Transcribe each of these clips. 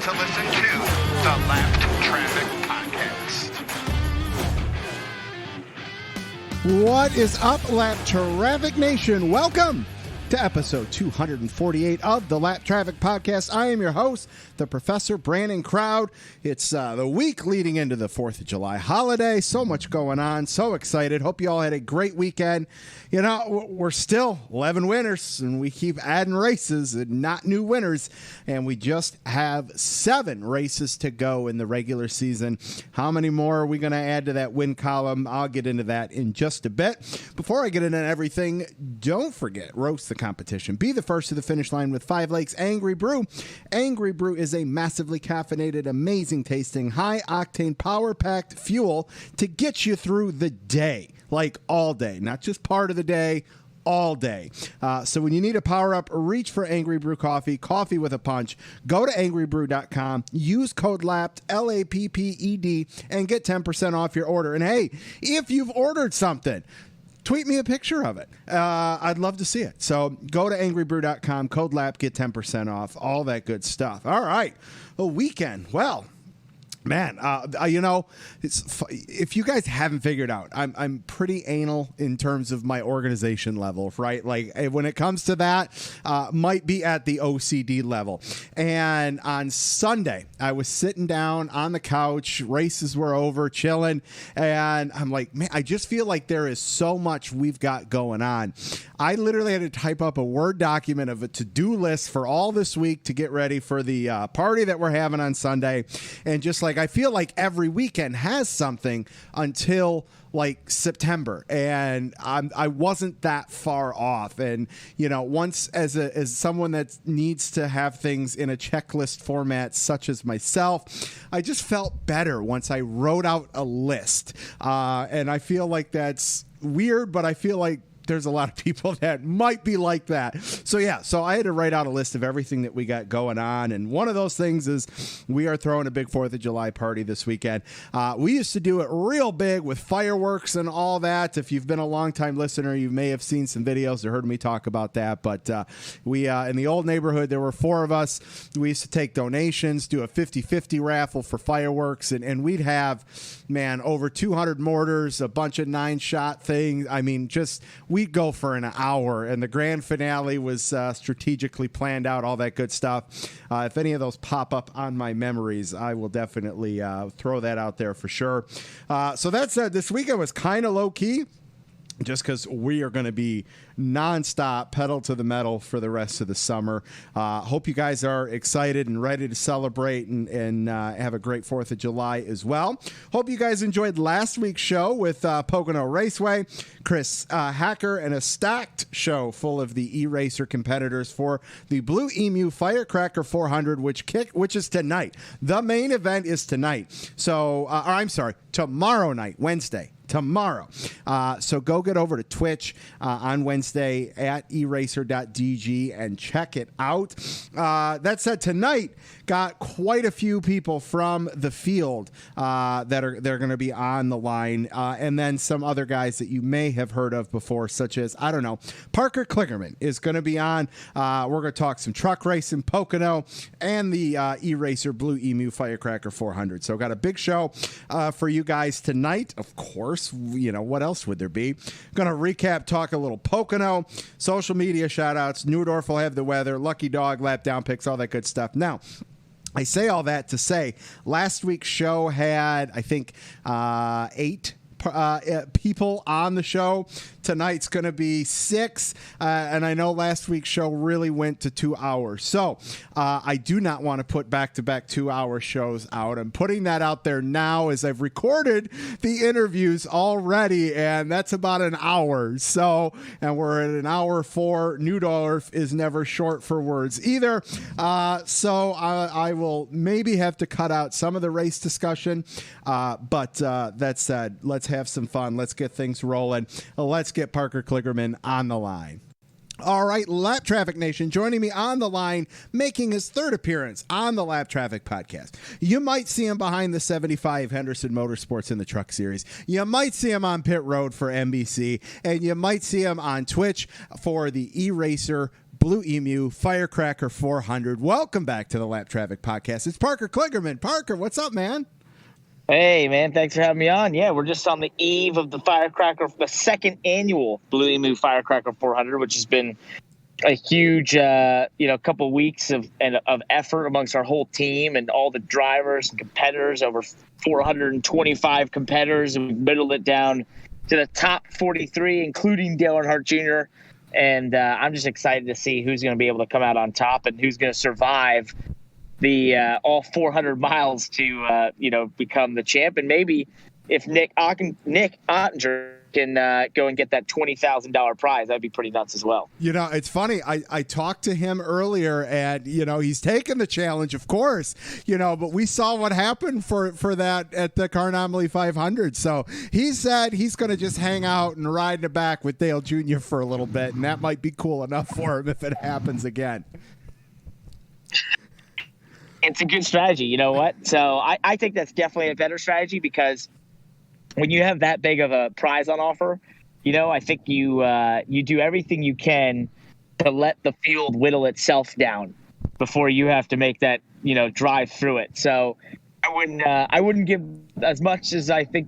to listen to the Lapped Traffic Podcast. What is up, Lap Traffic Nation? Welcome to episode 248 of the Lap Traffic Podcast. I am your host, the Professor Brandon Crowd. It's the week leading into the 4th of July holiday. So much going on. So excited. Hope you all had a great weekend. You know, we're still 11 winners, and we keep adding races and not new winners. And we just have 7 races to go in the regular season. How many more are we going to add to that win column? I'll get into that in just a bit. Before I get into everything, don't forget, roast the competition. Be the first to the finish line with 5 Lakes Angry Brew. Angry Brew is a massively caffeinated, amazing tasting, high-octane, power-packed fuel to get you through the day. Like all day, not just part of the day, all day. So when you need a power-up, reach for Angry Brew coffee with a punch. Go to angrybrew.com, use code LAPPED, L-A-P-P-E-D, and get 10% off your order. And hey, if you've ordered something, tweet me a picture of it. I'd love to see it. So go to angrybrew.com, code LAP, get 10% off, all that good stuff. All right, a weekend. Well, man, you know, if you guys haven't figured out, I'm pretty anal in terms of my organization level, right? Like when it comes to that, might be at the OCD level. And on Sunday, I was sitting down on the couch, races were over, chilling, and I'm like, man, I just feel like there is so much we've got going on. I literally had to type up a Word document of a to-do list for all this week to get ready for the party that we're having on Sunday. And just like, I feel like every weekend has something until like September, and I wasn't that far off. And you know, once as someone that needs to have things in a checklist format, such as myself, I just felt better once I wrote out a list. And I feel like that's weird, but I feel like there's a lot of people that might be like that. So yeah, so I had to write out a list of everything that we got going on. And one of those things is we are throwing a big 4th of July party this weekend. We used to do it real big with fireworks and all that. If you've been a longtime listener, you may have seen some videos or heard me talk about that. But we in the old neighborhood, there were 4 of us. We used to take donations, do a 50-50 raffle for fireworks. And we'd have, man, over 200 mortars, a bunch of 9-shot things. I mean, just we'd go for an hour, and the grand finale was strategically planned out, all that good stuff. If any of those pop up on my memories, I will definitely throw that out there for sure. So that said, this weekend was kind of low-key, just because we are going to be nonstop pedal to the metal for the rest of the summer. Hope you guys are excited and ready to celebrate and have a great 4th of July as well. Hope you guys enjoyed last week's show with Pocono Raceway, Chris Hacker, and a stacked show full of the ERacr competitors for the Blue-Emu Firecracker 400, which is tonight. The main event is tonight. So, I'm sorry, tomorrow night, Wednesday. Tomorrow. So go get over to Twitch on Wednesday at eracer.dg and check it out. That said, tonight got quite a few people from the field they're going to be on the line, and then some other guys that you may have heard of before, such as, I don't know, Parker Kligerman is going to be on. We're going to talk some truck racing, Pocono, and the ERacr Blue-Emu Firecracker 400. So got a big show for you guys tonight, of course. You know, what else would there be? Going to recap, talk a little Pocono, social media shout-outs. Neudorf will have the weather, Lucky Dog, lap down picks, all that good stuff. Now, I say all that to say last week's show had, I think, 8 people on the show. Tonight's going to be 6, and I know last week's show really went to 2 hours. So I do not want to put back-to-back 2-hour shows out. I'm putting that out there now as I've recorded the interviews already, and that's about an hour. So, and we're at an hour 4. Neudorf is never short for words either. So I will maybe have to cut out some of the race discussion. But that said, let's have some fun. Let's get things rolling. Let's get Parker Kligerman on the line. All right, Lap Traffic Nation, joining me on the line, making his 3rd appearance on the Lap Traffic Podcast. You might see him behind the 75 Henderson Motorsports in the Truck Series. You might see him on Pit Road for NBC, and you might see him on Twitch for the ERacr Blue-Emu Firecracker 400. Welcome back to the Lap Traffic Podcast. It's Parker Kligerman. Parker, what's up, man? Hey, man, thanks for having me on. Yeah, we're just on the eve of the the second annual Blue-Emu Firecracker 400, which has been a huge, couple weeks of effort amongst our whole team and all the drivers and competitors, over 425 competitors, and we've whittled it down to the top 43, including Dale Earnhardt Jr., and I'm just excited to see who's going to be able to come out on top and who's going to survive the all 400 miles to become the champ. And maybe if Nick Ottinger can go and get that $20,000 prize, that'd be pretty nuts as well. You know, it's funny. I talked to him earlier, and he's taken the challenge, of course. But we saw what happened for that at the Car Anomaly 500. So he said he's going to just hang out and ride in the back with Dale Jr. for a little bit, and that might be cool enough for him if it happens again. It's a good strategy. You know what? So I think that's definitely a better strategy, because when you have that big of a prize on offer, I think you do everything you can to let the field whittle itself down before you have to make that, drive through it. So I wouldn't give as much as I think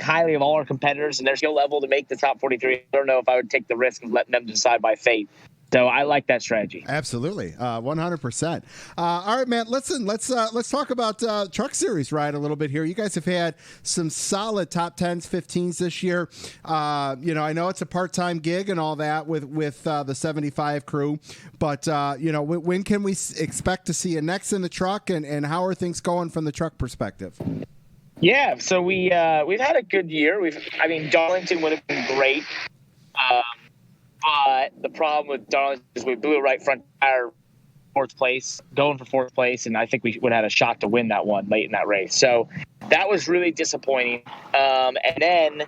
highly of all our competitors and their skill level to make the top 43. I don't know if I would take the risk of letting them decide by fate. So I like that strategy. Absolutely, 100%. All right, man. Let's talk about Truck Series ride a little bit here. You guys have had some solid top 10s, 15s this year. I know it's a part-time gig and all that with the 75 crew, but when can we expect to see you next in the truck, and how are things going from the truck perspective? Yeah, so we've had a good year. Darlington would have been great. But the problem with Darlington is we blew a right front tire, going for fourth place, and I think we would have had a shot to win that one late in that race. So that was really disappointing. And then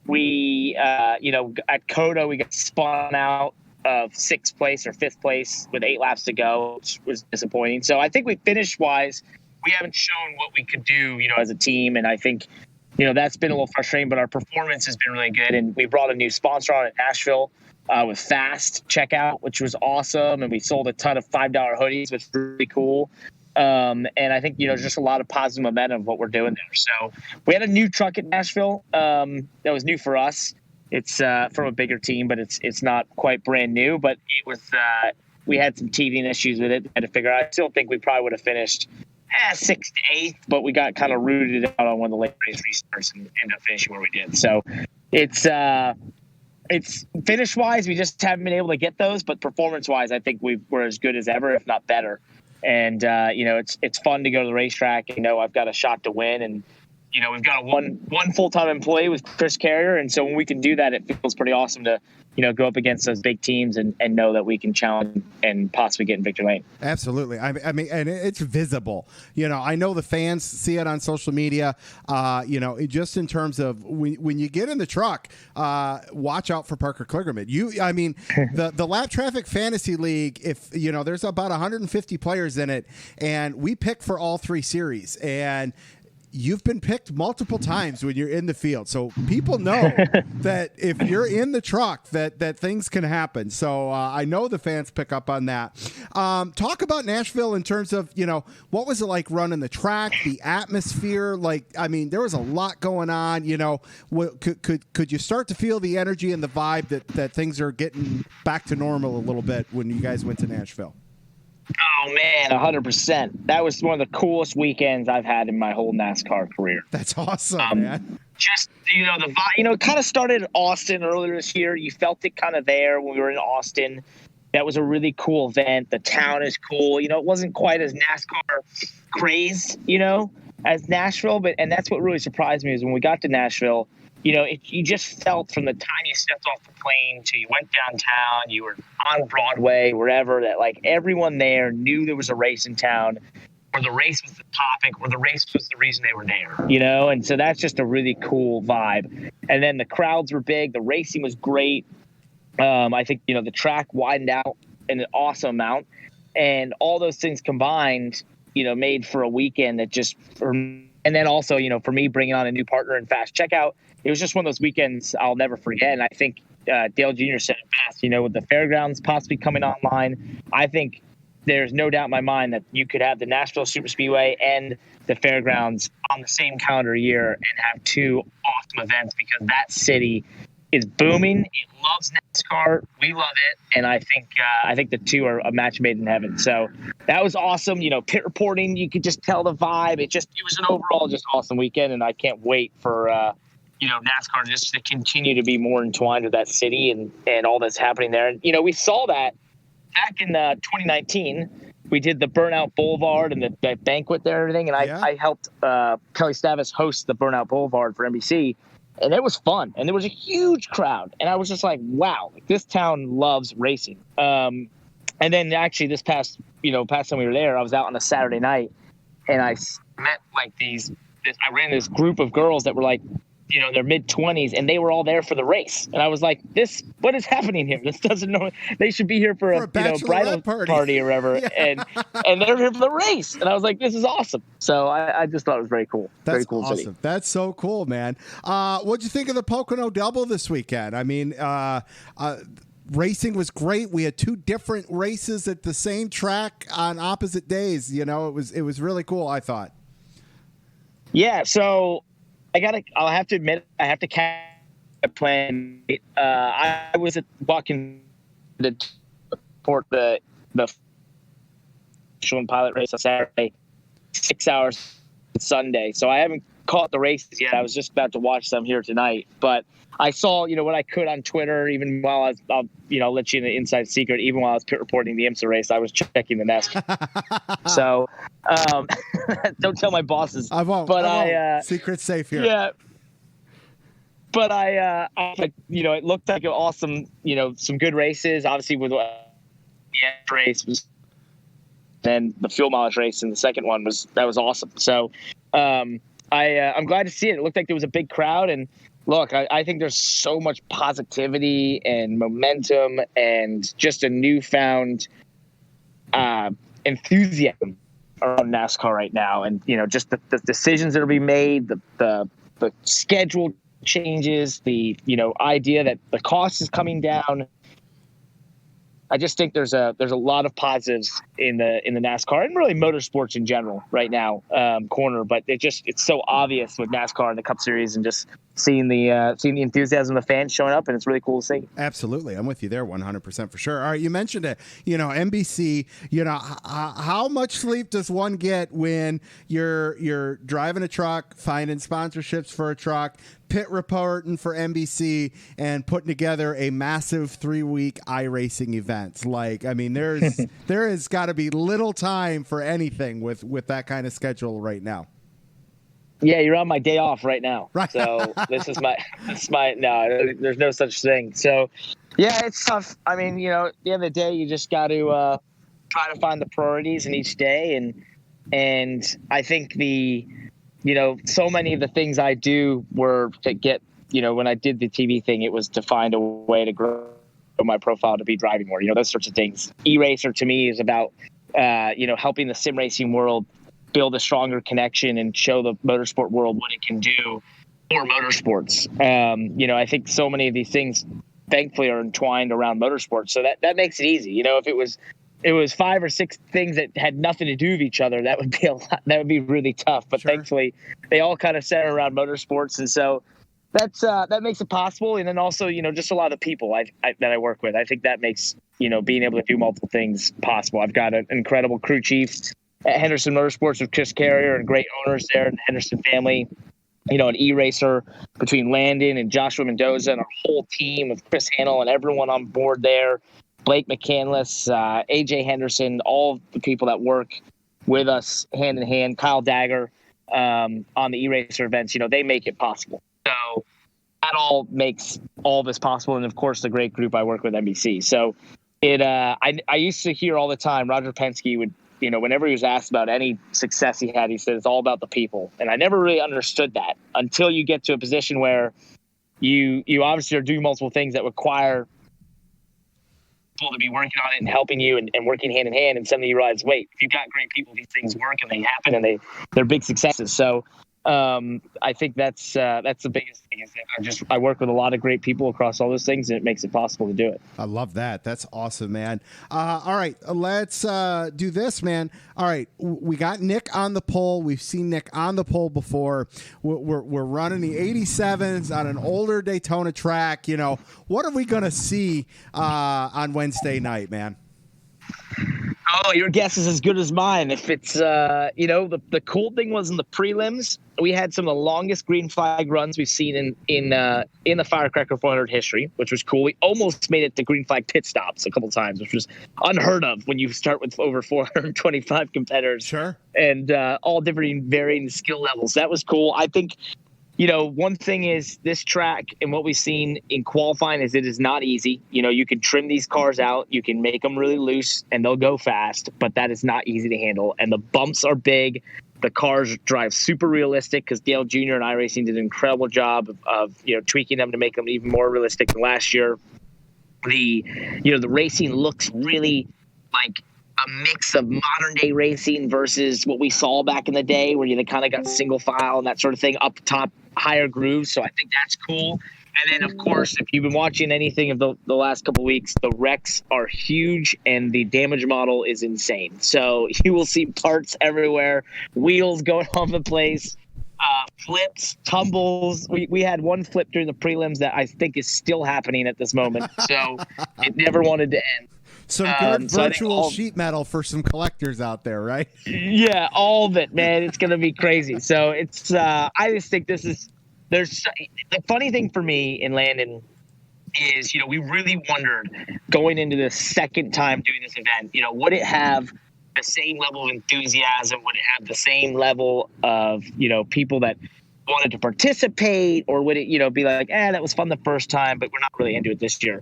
we, at Coda, we got spun out of sixth place or fifth place with 8 laps to go, which was disappointing. So I think we finish-wise, we haven't shown what we could do, as a team, and I think that's been a little frustrating, but our performance has been really good. And we brought a new sponsor on in Nashville with Fast Checkout, which was awesome. And we sold a ton of $5 hoodies, which was really cool. And I think, just a lot of positive momentum of what we're doing there. So we had a new truck at Nashville that was new for us. It's from a bigger team, but it's not quite brand new. But it was we had some teething issues with it. Had to figure out. I still think we probably would have finished 6th to 8th, but we got kind of rooted out on one of the late race restarts and ended up finishing where we did. So it's finish wise, we just haven't been able to get those, but performance wise, I think we're as good as ever, if not better. And it's fun to go to the racetrack. I've got a shot to win, and we've got one full-time employee with Chris Carrier, and so when we can do that, it feels pretty awesome to go up against those big teams and know that we can challenge and possibly get in victory lane. Absolutely. I mean, and it's visible. I know the fans see it on social media. Just in terms of when you get in the truck, watch out for Parker Kligerman. The Lap Traffic Fantasy League, if there's about 150 players in it, and we pick for all 3 series, and you've been picked multiple times when you're in the field. So people know that if you're in the truck, that things can happen. So I know the fans pick up on that. Talk about Nashville in terms of, what was it like running the track, the atmosphere? There was a lot going on. Could you start to feel the energy and the vibe that things are getting back to normal a little bit when you guys went to Nashville? Oh, man, 100%. That was one of the coolest weekends I've had in my whole NASCAR career. That's awesome, man. Just, the vibe, it kind of started in Austin earlier this year. You felt it kind of there when we were in Austin. That was a really cool event. The town is cool. It wasn't quite as NASCAR crazed, as Nashville. And that's what really surprised me is when we got to Nashville, you just felt from the time you stepped off the plane till you went downtown, you were on Broadway, wherever, that everyone there knew there was a race in town, or the race was the topic, or the race was the reason they were there, and so that's just a really cool vibe. And then the crowds were big, the racing was great. I think, the track widened out an awesome amount, and all those things combined, made for a weekend that just, and then also, for me bringing on a new partner in Fast Checkout, it was just one of those weekends I'll never forget. And I think, Dale Jr. said it best, with the fairgrounds possibly coming online. I think there's no doubt in my mind that you could have the Nashville Superspeedway and the fairgrounds on the same calendar year and have two awesome events, because that city is booming. It loves NASCAR. We love it. And I think the two are a match made in heaven. So that was awesome. Pit reporting, you could just tell the vibe. It was an overall just awesome weekend. And I can't wait for, NASCAR just to continue to be more entwined with that city and all that's happening there. And, we saw that back in 2019. We did the Burnout Boulevard and the banquet there and everything. And I helped Kelly Stavis host the Burnout Boulevard for NBC. And it was fun. And there was a huge crowd. And I was just like, wow, this town loves racing. And then actually this past time we were there, I was out on a Saturday night and I met I ran this group of girls that were like, their mid-20s, and they were all there for the race. And I was like, what is happening here? This doesn't know. They should be here for a bridal party or whatever. Yeah. And they're here for the race. And I was like, this is awesome. So I just thought it was very cool. That's very cool awesome. City. That's so cool, man. What'd you think of the Pocono Double this weekend? I mean, racing was great. We had two different races at the same track on opposite days. It was really cool, I thought. Yeah, so I'll have to admit, I have to catch a plan. I was walking to report the pilot race on Saturday, 6 hours Sunday. So I haven't caught the races yet. I was just about to watch them here tonight, but I saw, what I could on Twitter, even while I'll let you in the inside secret, even while I was pit reporting the IMSA race, I was checking the NASCAR. So, don't tell my bosses. I won't. But secret safe here. Yeah. But it looked like an awesome, some good races, obviously with the end race was, then the fuel mileage race in the second one was awesome. So, I'm glad to see it. It looked like there was a big crowd, and look, I think there's so much positivity and momentum and just a newfound enthusiasm around NASCAR right now. And, just the decisions that are being made, the schedule changes, the, idea that the cost is coming down. I just think there's a lot of positives in the NASCAR and really motorsports in general right now, corner. But it's so obvious with NASCAR and the Cup Series, and just seeing the enthusiasm of the fans showing up, and it's really cool to see. Absolutely, I'm with you there, 100% for sure. All right, you mentioned it. NBC. How much sleep does one get when you're driving a truck, finding sponsorships for a truck, pit reporting for NBC, and putting together a massive 3-week iRacing event? There has got to be little time for anything with that kind of schedule right now. Yeah, you're on my day off right now. Right. So this is my no, there's no such thing. So yeah, it's tough. I mean, at the end of the day, you just got to try to find the priorities in each day. And I think so many of the things I do were to get, when I did the TV thing, it was to find a way to grow my profile to be driving more, those sorts of things. ERacr to me is about, helping the sim racing world build a stronger connection and show the motorsport world what it can do for motorsports. I think so many of these things, thankfully, are entwined around motorsports. So that makes it easy. If it was 5 or 6 things that had nothing to do with each other, that would be a lot. That would be really tough. But Thankfully, they all kind of center around motorsports, and so that makes it possible. And then also, just a lot of the people that I work with. I think that makes being able to do multiple things possible. I've got an incredible crew chief at Henderson Motorsports with Chris Carrier, and great owners there in the Henderson family. An ERacr between Landon and Joshua Mendoza, and our whole team of Chris Hannell and everyone on board there. Blake McCandless, AJ Henderson, all the people that work with us hand in hand, Kyle Dagger on the ERacr events, they make it possible. So that all makes all this possible. And of course, the great group I work with, NBC. So I used to hear all the time, Roger Penske would, whenever he was asked about any success he had, he said, it's all about the people. And I never really understood that until you get to a position where you obviously are doing multiple things that require people to be working on it and helping you and working hand in hand. And suddenly you realize, wait, if you've got great people, these things work and they happen and they're big successes. So I think that's the biggest thing. Is that I work with a lot of great people across all those things, and it makes it possible to do it. I love that. That's awesome, man. All right, let's do this, man. All right, we got Nick on the pole. We've seen Nick on the pole before. We're running the 87s on an older Daytona track. You know, what are we gonna see on Wednesday night, man? Oh, your guess is as good as mine. If it's, the cool thing was in the prelims, we had some of the longest green flag runs we've seen in the Firecracker 400 history, which was cool. We almost made it to green flag pit stops a couple times, which was unheard of when you start with over 425 competitors. Sure. And all different varying skill levels. That was cool. I think, one thing is this track and what we've seen in qualifying is it is not easy. You can trim these cars out, you can make them really loose, and they'll go fast, but that is not easy to handle. And the bumps are big. The cars drive super realistic because Dale Jr. and iRacing did an incredible job of tweaking them to make them even more realistic than last year. The racing looks really like a mix of modern day racing versus what we saw back in the day where you kind of got single file and that sort of thing, up top, higher grooves. So I think that's cool. And then, of course, if you've been watching anything of the last couple of weeks, the wrecks are huge and the damage model is insane. So you will see parts everywhere, wheels going off the place, flips, tumbles. We had one flip during the prelims that I think is still happening at this moment. So it never wanted to end. Some good virtual sheet metal for some collectors out there, right? Yeah, all of it, man. It's going to be crazy. So it's I just think the funny thing for me in Landon is, we really wondered going into the second time doing this event, would it have the same level of enthusiasm? Would it have the same level of, people that wanted to participate, or would it, be like, that was fun the first time, but we're not really into it this year?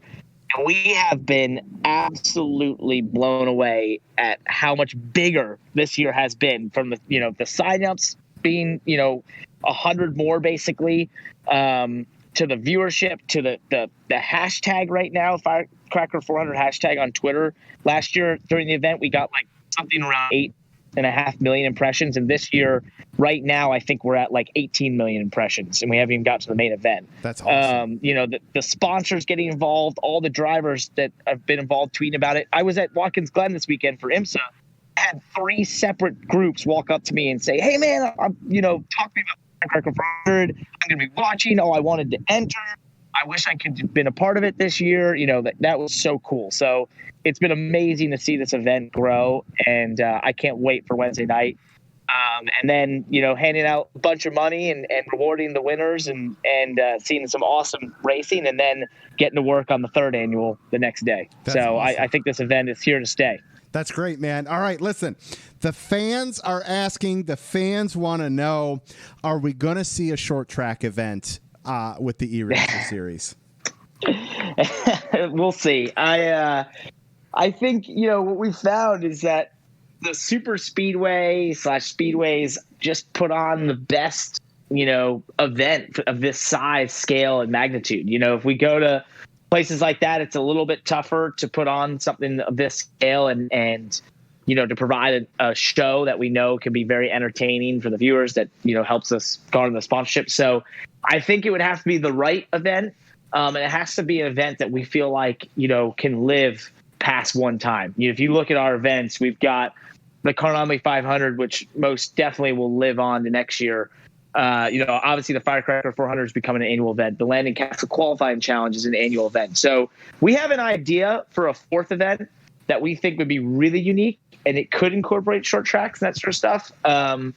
And we have been absolutely blown away at how much bigger this year has been, from the signups being, 100 more basically, to the viewership, to the hashtag right now, Firecracker 400 hashtag on Twitter. Last year during the event, we got like something around 8.5 million impressions. And this year, right now, I think we're at like 18 million impressions, and we haven't even got to the main event. That's awesome. The sponsors getting involved, all the drivers that have been involved tweeting about it. I was at Watkins Glen this weekend for IMSA. I had 3 separate groups walk up to me and say, "Hey man, talk to me about Firecracker 400. I'm going to be watching. Oh, I wanted to enter. I wish I could have been a part of it this year." That was so cool. So it's been amazing to see this event grow, and I can't wait for Wednesday night. And then, handing out a bunch of money and rewarding the winners and seeing some awesome racing, and then getting to work on the 3rd annual the next day. That's so awesome. I think this event is here to stay. That's great, man. All right, listen, the fans are asking, the fans want to know, are we going to see a short track event with the ERacr series? We'll see. I think, what we found is that the super speedway / speedways just put on the best, event of this size, scale, and magnitude. If we go to places like that, it's a little bit tougher to put on something of this scale and to provide a show that we know can be very entertaining for the viewers, that, helps us garner the sponsorship. So I think it would have to be the right event. And it has to be an event that we feel like, can live past one time. If you look at our events, we've got the Konami 500, which most definitely will live on the next year. Obviously the Firecracker 400 is becoming an annual event. The Landon Castle Qualifying Challenge is an annual event. So we have an idea for a 4th event that we think would be really unique, and it could incorporate short tracks and that sort of stuff.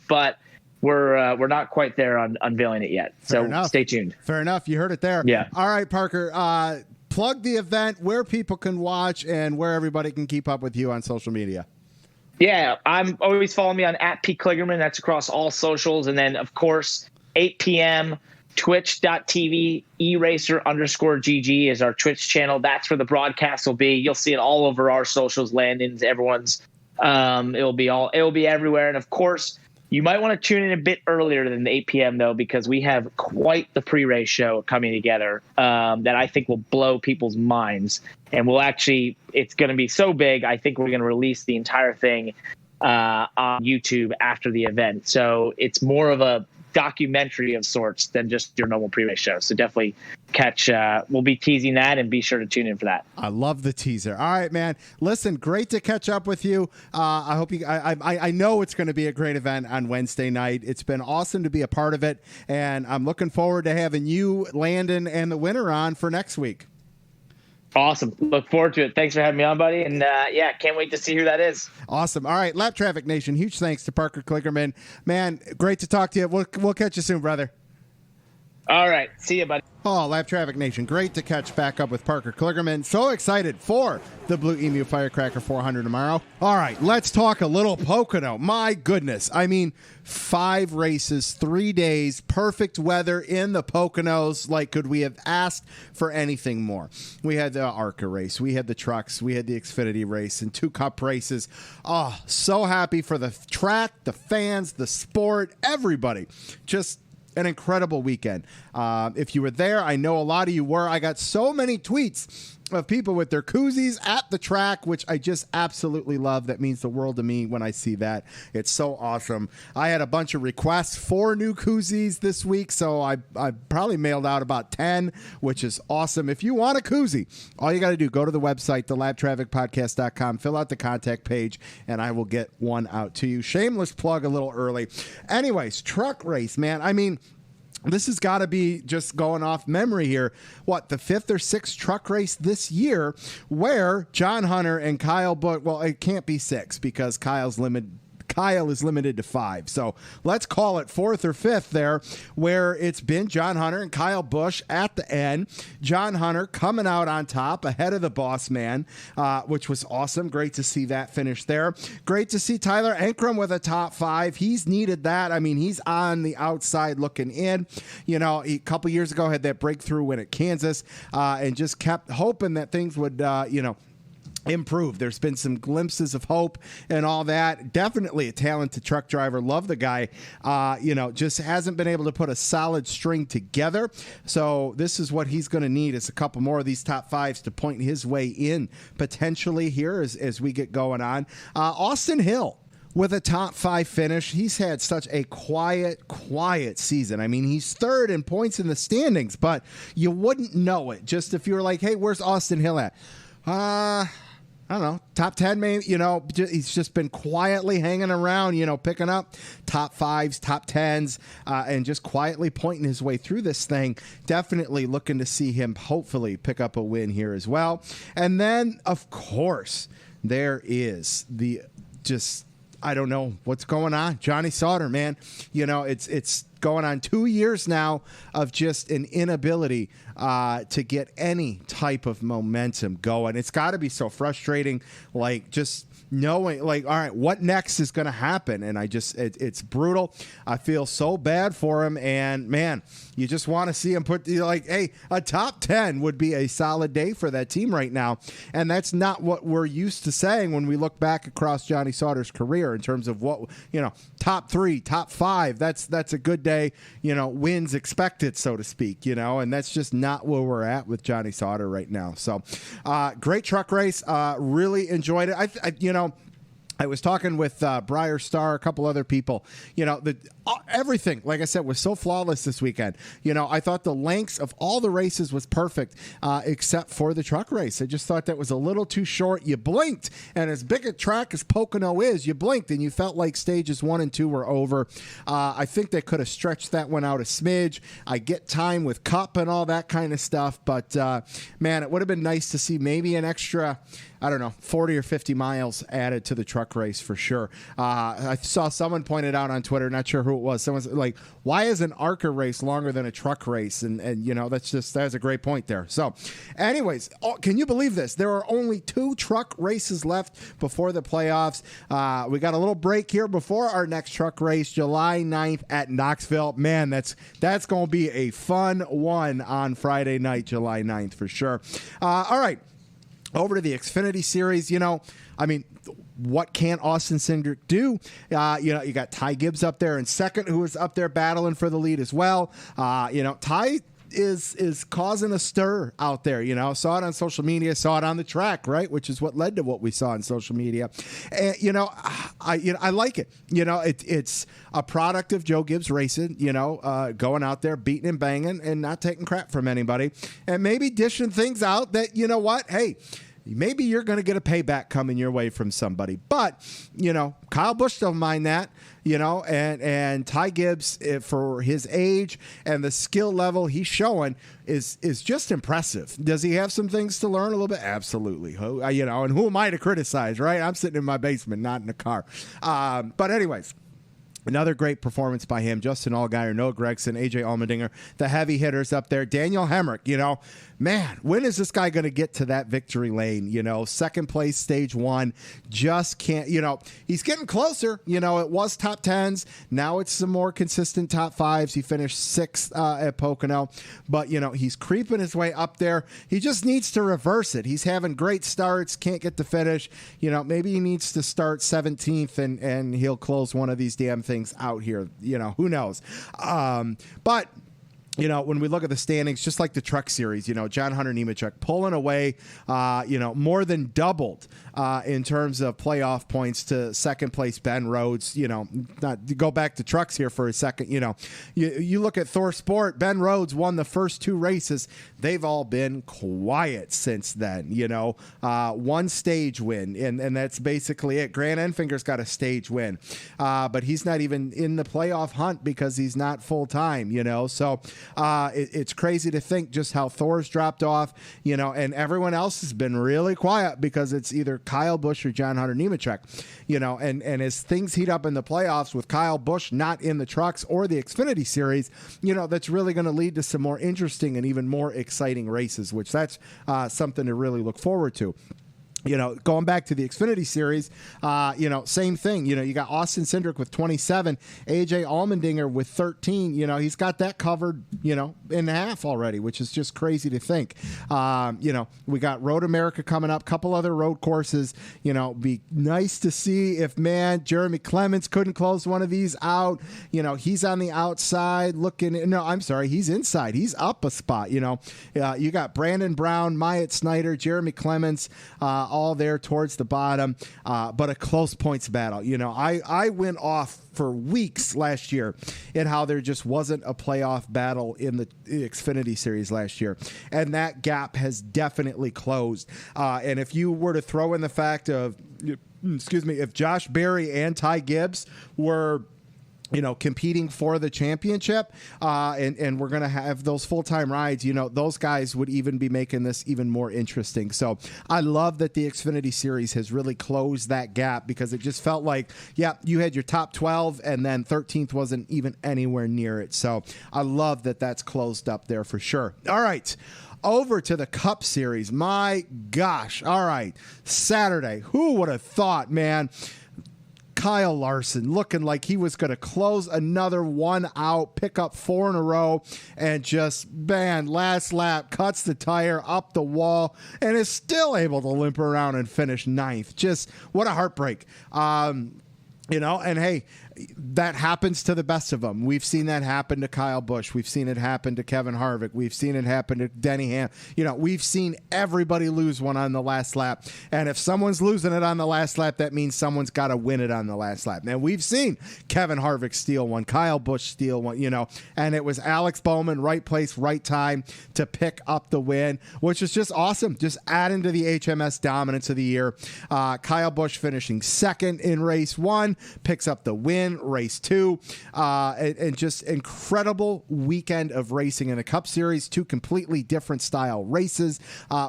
But we're not quite there on unveiling it yet. Fair so enough. Stay tuned. Fair enough. You heard it there. Yeah. All right, Parker, plug the event, where people can watch, and where everybody can keep up with you on social media. Yeah, I'm always following me on @Kligerman. That's across all socials. And then, of course, 8 p.m., twitch.tv, ERacr_GG is our Twitch channel. That's where the broadcast will be. You'll see it all over our socials, Landon's, everyone's. It'll be everywhere. And, of course, you might want to tune in a bit earlier than the 8 p.m., though, because we have quite the pre-race show coming together that I think will blow people's minds. And it's going to be so big, I think we're going to release the entire thing on YouTube after the event. So it's more of a documentary of sorts than just your normal pre-race show. So definitely catch. We'll be teasing that, and be sure to tune in for that. I love the teaser. All right, man. Listen, great to catch up with you. I hope you. I know it's going to be a great event on Wednesday night. It's been awesome to be a part of it, and I'm looking forward to having you, Landon, and the winner on for next week. Awesome. Look forward to it. Thanks for having me on, buddy. And yeah, can't wait to see who that is. Awesome. All right, Lap Traffic Nation, huge thanks to Parker Kligerman. Man, great to talk to you. We'll catch you soon, brother. All right. See you, buddy. Oh, Lap Traffic Nation, great to catch back up with Parker Kligerman. So excited for the Blue-Emu Firecracker 400 tomorrow. All right, let's talk a little Pocono. My goodness. I mean, 5 races, 3 days, perfect weather in the Poconos. Like, could we have asked for anything more? We had the ERacr race. We had the trucks. We had the Xfinity race and 2 cup races. Oh, so happy for the track, the fans, the sport, everybody. Just an incredible weekend. If you were there, I know a lot of you were. I got so many tweets of people with their koozies at the track, which I just absolutely love. That means the world to me when I see that. It's so awesome. I had a bunch of requests for new koozies this week, so I probably mailed out about 10, which is awesome. If you want a koozie, all you got to do, go to the website, thelaptrafficpodcast.com, fill out the contact page, and I will get one out to you. Shameless plug a little early. Anyways, truck race, man. I mean, this has got to be, just going off memory here, what, the 5th or 6th truck race this year where John Hunter and Kyle Busch, well, it can't be 6 because Kyle is limited to 5. So let's call it 4th or 5th there, where it's been John Hunter and Kyle Busch at the end. John Hunter coming out on top ahead of the boss man, which was awesome. Great to see that finish there. Great to see Tyler Ankrum with a top 5. He's needed that. I mean, he's on the outside looking in. You know, a couple years ago had that breakthrough win at Kansas, and just kept hoping that things would, improve. There's been some glimpses of hope and all that. Definitely a talented truck driver. Love the guy. Just hasn't been able to put a solid string together. So this is what he's going to need, is a couple more of these top 5s to point his way in potentially here as we get going on. Austin Hill with a top 5 finish. He's had such a quiet season. I mean, he's 3rd in points in the standings, but you wouldn't know it just if you were like, hey, where's Austin Hill at? I don't know, top 10 maybe, he's just been quietly hanging around, picking up top 5s, top 10s, and just quietly pointing his way through this thing. Definitely looking to see him hopefully pick up a win here as well. And then, of course, there is I don't know what's going on. Johnny Sauter, man, it's going on 2 years now of just an inability to get any type of momentum going. It's got to be so frustrating, like just knowing, like, all right, what next is going to happen? And it's brutal. I feel so bad for him. And man, you just want to see him hey, a top 10 would be a solid day for that team right now. And that's not what we're used to saying when we look back across Johnny Sauter's career in terms of what, top 3, top 5. That's a good day, wins expected, so to speak, and that's just not where we're at with Johnny Sauter right now. So great truck race. Really enjoyed it. I was talking with Briar Starr, a couple other people. Everything, like I said, was so flawless this weekend. I thought the lengths of all the races was perfect, except for the truck race. I just thought that was a little too short. You blinked, and as big a track as Pocono is, you blinked, and you felt like stages 1 and 2 were over. I think they could have stretched that one out a smidge. I get time with Cup and all that kind of stuff, but man, it would have been nice to see maybe an extra, 40 or 50 miles added to the truck race for sure. I saw someone pointed out on Twitter, not sure who it was. Someone's like, why is an ERacr race longer than a truck race? And that's a great point there. So anyways, can you believe this? There are only 2 truck races left before the playoffs. We got a little break here before our next truck race, July 9th at Knoxville. Man, that's going to be a fun one on Friday night, July 9th for sure. All right. Over to the Xfinity Series, what can Austin Cindric do? You got Ty Gibbs up there in second, who was up there battling for the lead as well. Ty is causing a stir out there. Saw it on social media, saw it on the track, right, which is what led to what we saw on social media. And I like it. It's a product of Joe Gibbs Racing. Going out there, beating and banging, and not taking crap from anybody, and maybe dishing things out that hey. Maybe you're going to get a payback coming your way from somebody. But, Kyle Busch don't mind that, and Ty Gibbs, for his age and the skill level he's showing, is just impressive. Does he have some things to learn a little bit? Absolutely. And who am I to criticize, right? I'm sitting in my basement, not in a car. But anyways. Another great performance by him. Justin Allgaier, Noah Gragson, AJ Allmendinger, the heavy hitters up there. Daniel Hemrick, man, when is this guy going to get to that victory lane? Second place, stage one, just can't, he's getting closer. It was top tens. Now it's some more consistent top fives. He finished sixth at Pocono, but, he's creeping his way up there. He just needs to reverse it. He's having great starts, can't get the finish. Maybe he needs to start 17th and he'll close one of these damn things out here. Who knows? But when we look at the standings, just like the Truck Series, John Hunter Nemechek pulling away, more than doubled in terms of playoff points to second place Ben Rhodes. Not to go back to trucks here for a second. You look at Thor Sport, Ben Rhodes won the first two races. They've all been quiet since then. One stage win, and that's basically it. Grant Enfinger's got a stage win, but he's not even in the playoff hunt because he's not full time. So. It's crazy to think just how Thor's dropped off, and everyone else has been really quiet because it's either Kyle Busch or John Hunter Nemechek, and as things heat up in the playoffs with Kyle Busch not in the trucks or the Xfinity Series, that's really going to lead to some more interesting and even more exciting races, which that's something to really look forward to. Going back to the Xfinity Series, same thing. You got Austin Cindric with 27, AJ Allmendinger with 13. He's got that covered, in half already, which is just crazy to think. We got Road America coming up, couple other road courses. Be nice to see if, Jeremy Clements couldn't close one of these out. He's on the outside looking. No, I'm sorry, he's inside. He's up a spot. You got Brandon Brown, Myatt Snyder, Jeremy Clements, all there towards the bottom, but a close points battle. I went off for weeks last year in how there just wasn't a playoff battle in the Xfinity Series last year, and that gap has definitely closed. And if you were to throw in the fact of, if Josh Berry and Ty Gibbs were competing for the championship, and we're going to have those full-time rides, those guys would even be making this even more interesting. So I love that the Xfinity Series has really closed that gap, because it just felt like, you had your top 12 and then 13th wasn't even anywhere near it. So I love that that's closed up there for sure. All right. Over to the Cup Series. My gosh. All right. Saturday. Who would have thought, man? Kyle Larson looking like he was going to close another one out, pick up 4 in a row, and just, last lap, cuts the tire up the wall, and is still able to limp around and finish 9th. Just what a heartbreak. And hey, that happens to the best of them. We've seen that happen to Kyle Busch. We've seen it happen to Kevin Harvick. We've seen it happen to Denny Ham. We've seen everybody lose one on the last lap. And if someone's losing it on the last lap, that means someone's got to win it on the last lap. And we've seen Kevin Harvick steal one, Kyle Busch steal one, and it was Alex Bowman, right place, right time to pick up the win, which is just awesome. Just adding to the HMS dominance of the year. Kyle Busch finishing second in race 1, picks up the win. Race 2, and just incredible weekend of racing in the Cup Series. 2 completely different style races,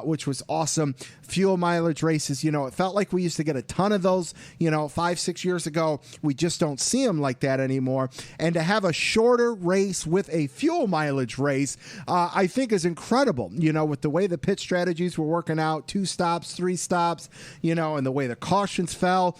which was awesome. Fuel mileage races, it felt like we used to get a ton of those, 5-6 years ago. We just don't see them like that anymore. And to have a shorter race with a fuel mileage race, I think is incredible, with the way the pit strategies were working out, 2 stops, 3 stops, and the way the cautions fell.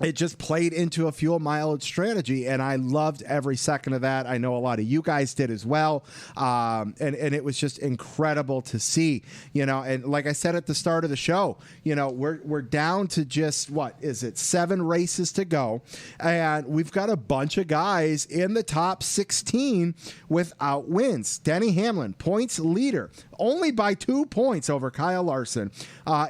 it just played into a fuel mileage strategy, and I loved every second of that. I know a lot of you guys did as well, and it was just incredible to see, and like I said at the start of the show, we're down to just, what is it, 7 races to go, and we've got a bunch of guys in the top 16 without wins. Denny Hamlin, points leader, only by 2 points over Kyle Larson,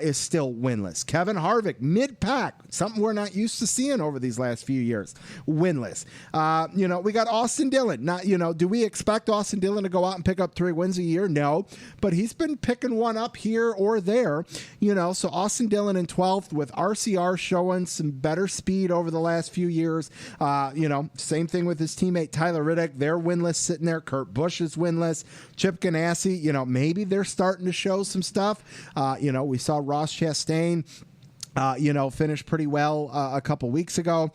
is still winless. Kevin Harvick, mid-pack, something we're not used to seeing over these last few years, winless. We got Austin Dillon. Not, do we expect Austin Dillon to go out and pick up 3 wins a year? No, but he's been picking one up here or there. So Austin Dillon in 12th with RCR showing some better speed over the last few years. Same thing with his teammate Tyler Reddick. They're winless sitting there. Kurt Busch is winless. Chip Ganassi, maybe they're starting to show some stuff. We saw Ross Chastain finished pretty well a couple weeks ago,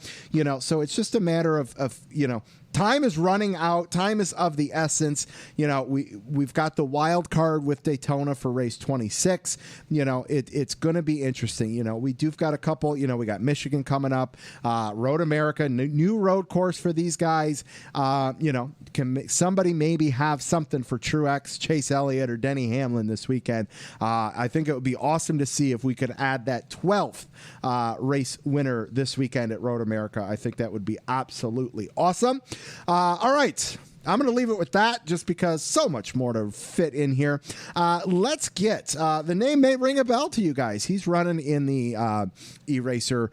so it's just a matter of time is running out. Time is of the essence. We've got the wild card with Daytona for race 26. It's going to be interesting. We've got a couple, we got Michigan coming up, Road America, new road course for these guys. Can somebody maybe have something for Truex, Chase Elliott, or Denny Hamlin this weekend? I think it would be awesome to see if we could add that 12th race winner this weekend at Road America. I think that would be absolutely awesome. All right. I'm going to leave it with that just because so much more to fit in here. Let's get the name may ring a bell to you guys. He's running in the ERacr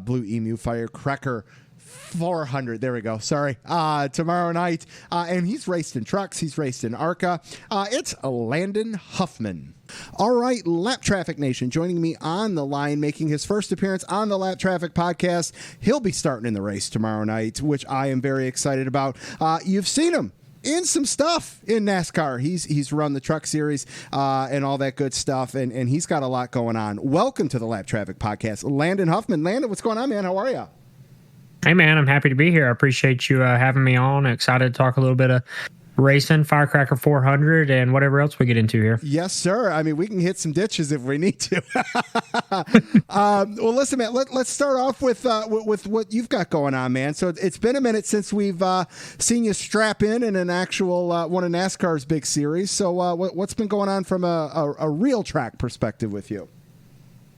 Blue-Emu Firecracker 400. There we go. Sorry. Tomorrow night. And he's raced in trucks. He's raced in ARCA. It's Landon Huffman. All right, Lap Traffic Nation, joining me on the line, making his first appearance on the Lap Traffic podcast. He'll be starting in the race tomorrow night, which I am very excited about. You've seen him in some stuff in NASCAR. He's run the Truck Series and all that good stuff, and he's got a lot going on. Welcome to the Lap Traffic podcast, Landon Huffman. Landon, what's going on, man? How are you? Hey, man, I'm happy to be here. I appreciate you having me on. Excited to talk a little bit of racing, Firecracker 400, and whatever else we get into here. Yes, sir. I mean, we can hit some ditches if we need to. Well, listen, man, let's start off with what you've got going on, man. So it's been a minute since we've seen you strap in an actual one of NASCAR's big series. So what's been going on from a real track perspective with you?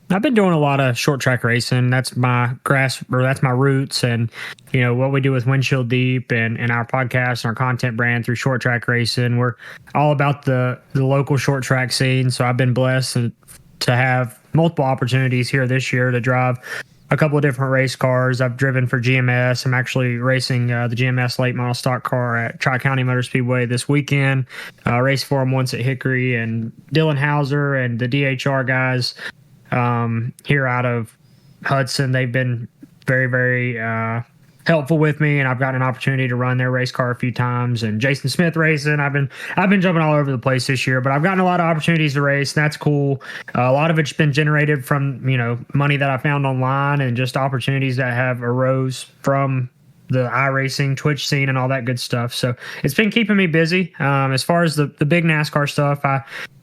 I've been doing a lot of short track racing. That's my that's my roots. And, what we do with Windshield Deep and our podcast and our content brand through short track racing, we're all about the local short track scene. So I've been blessed to have multiple opportunities here this year to drive a couple of different race cars. I've driven for GMS. I'm actually racing the GMS late model stock car at Tri-County Motor Speedway this weekend. Raced for them once at Hickory, and Dylan Hauser and the DHR guys here out of Hudson. They've been very, very helpful with me, and I've gotten an opportunity to run their race car a few times. And Jason Smith Racing, I've been jumping all over the place this year, but I've gotten a lot of opportunities to race, and that's cool. A lot of it's been generated from money that I found online and just opportunities that have arose from the iRacing Twitch scene and all that good stuff. So it's been keeping me busy. As far as the big NASCAR stuff,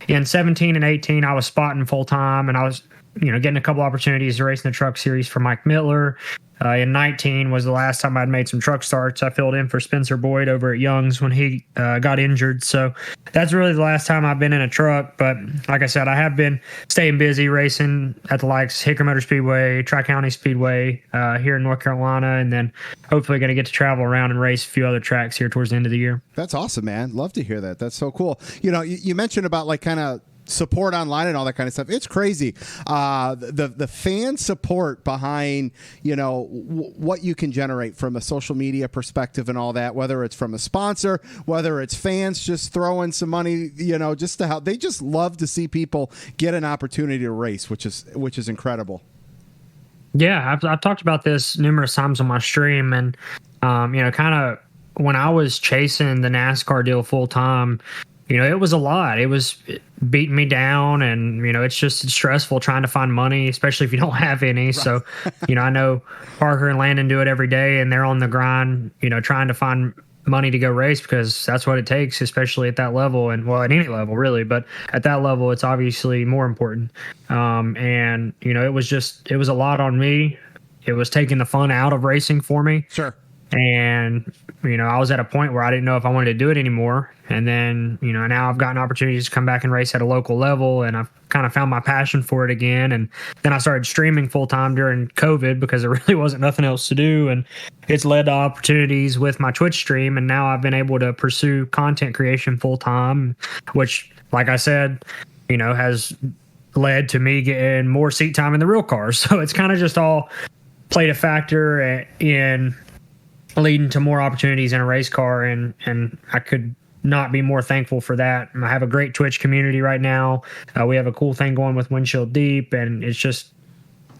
in 17 and 18 I was spotting full time, and I was getting a couple opportunities to race in the Truck Series for Mike Mittler. In 19 was the last time I'd made some truck starts. I filled in for Spencer Boyd over at Young's when he got injured. So that's really the last time I've been in a truck. But like I said, I have been staying busy racing at the likes Hickory Motor Speedway, Tri-County Speedway here in North Carolina, and then hopefully going to get to travel around and race a few other tracks here towards the end of the year. That's awesome, man. Love to hear that. That's so cool. You mentioned about like kind of support online and all that kind of stuff. It's crazy. The fan support behind, what you can generate from a social media perspective and all that, whether it's from a sponsor, whether it's fans just throwing some money, just to help. They just love to see people get an opportunity to race, which is incredible. Yeah. I've talked about this numerous times on my stream, and, kind of when I was chasing the NASCAR deal full time, it was a lot. It was beating me down, and, it's stressful trying to find money, especially if you don't have any. Right. So, I know Parker and Landon do it every day, and they're on the grind, trying to find money to go race, because that's what it takes, especially at that level, and well, at any level really, but at that level, it's obviously more important. And, it was a lot on me. it was taking the fun out of racing for me. Sure. And, I was at a point where I didn't know if I wanted to do it anymore. And then, now I've gotten opportunities to come back and race at a local level, and I've kind of found my passion for it again. And then I started streaming full time during COVID because there really wasn't nothing else to do. And it's led to opportunities with my Twitch stream. And now I've been able to pursue content creation full time, which, like I said, has led to me getting more seat time in the real cars. So it's kind of just all played a factor in leading to more opportunities in a race car, and I could not be more thankful for that. I have a great Twitch community right now. We have a cool thing going with Windshield Deep, and it's just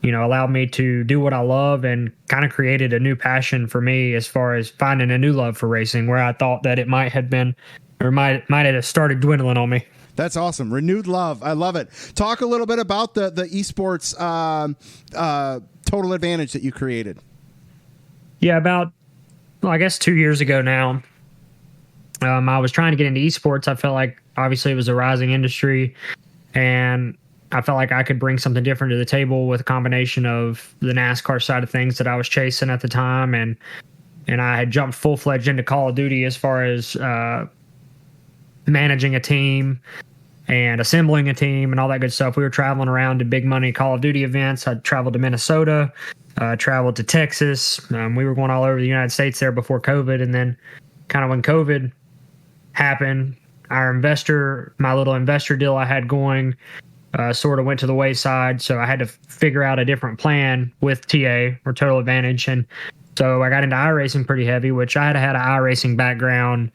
allowed me to do what I love and kind of created a new passion for me as far as finding a new love for racing, where I thought that it might have been or might have started dwindling on me. That's awesome. Renewed love. I love it. Talk a little bit about the esports Total Advantage that you created. Yeah, about, I guess 2 years ago now, I was trying to get into esports. I felt like obviously it was a rising industry, and I felt like I could bring something different to the table with a combination of the NASCAR side of things that I was chasing at the time, and I had jumped full-fledged into Call of Duty as far as managing a team and assembling a team and all that good stuff. We were traveling around to big money Call of Duty events. I traveled to Minnesota, traveled to Texas. We were going all over the United States there before COVID. And then kind of when COVID happened, my little investor deal I had going sort of went to the wayside. So I had to figure out a different plan with TA or Total Advantage. And so I got into iRacing pretty heavy, which I had an iRacing background.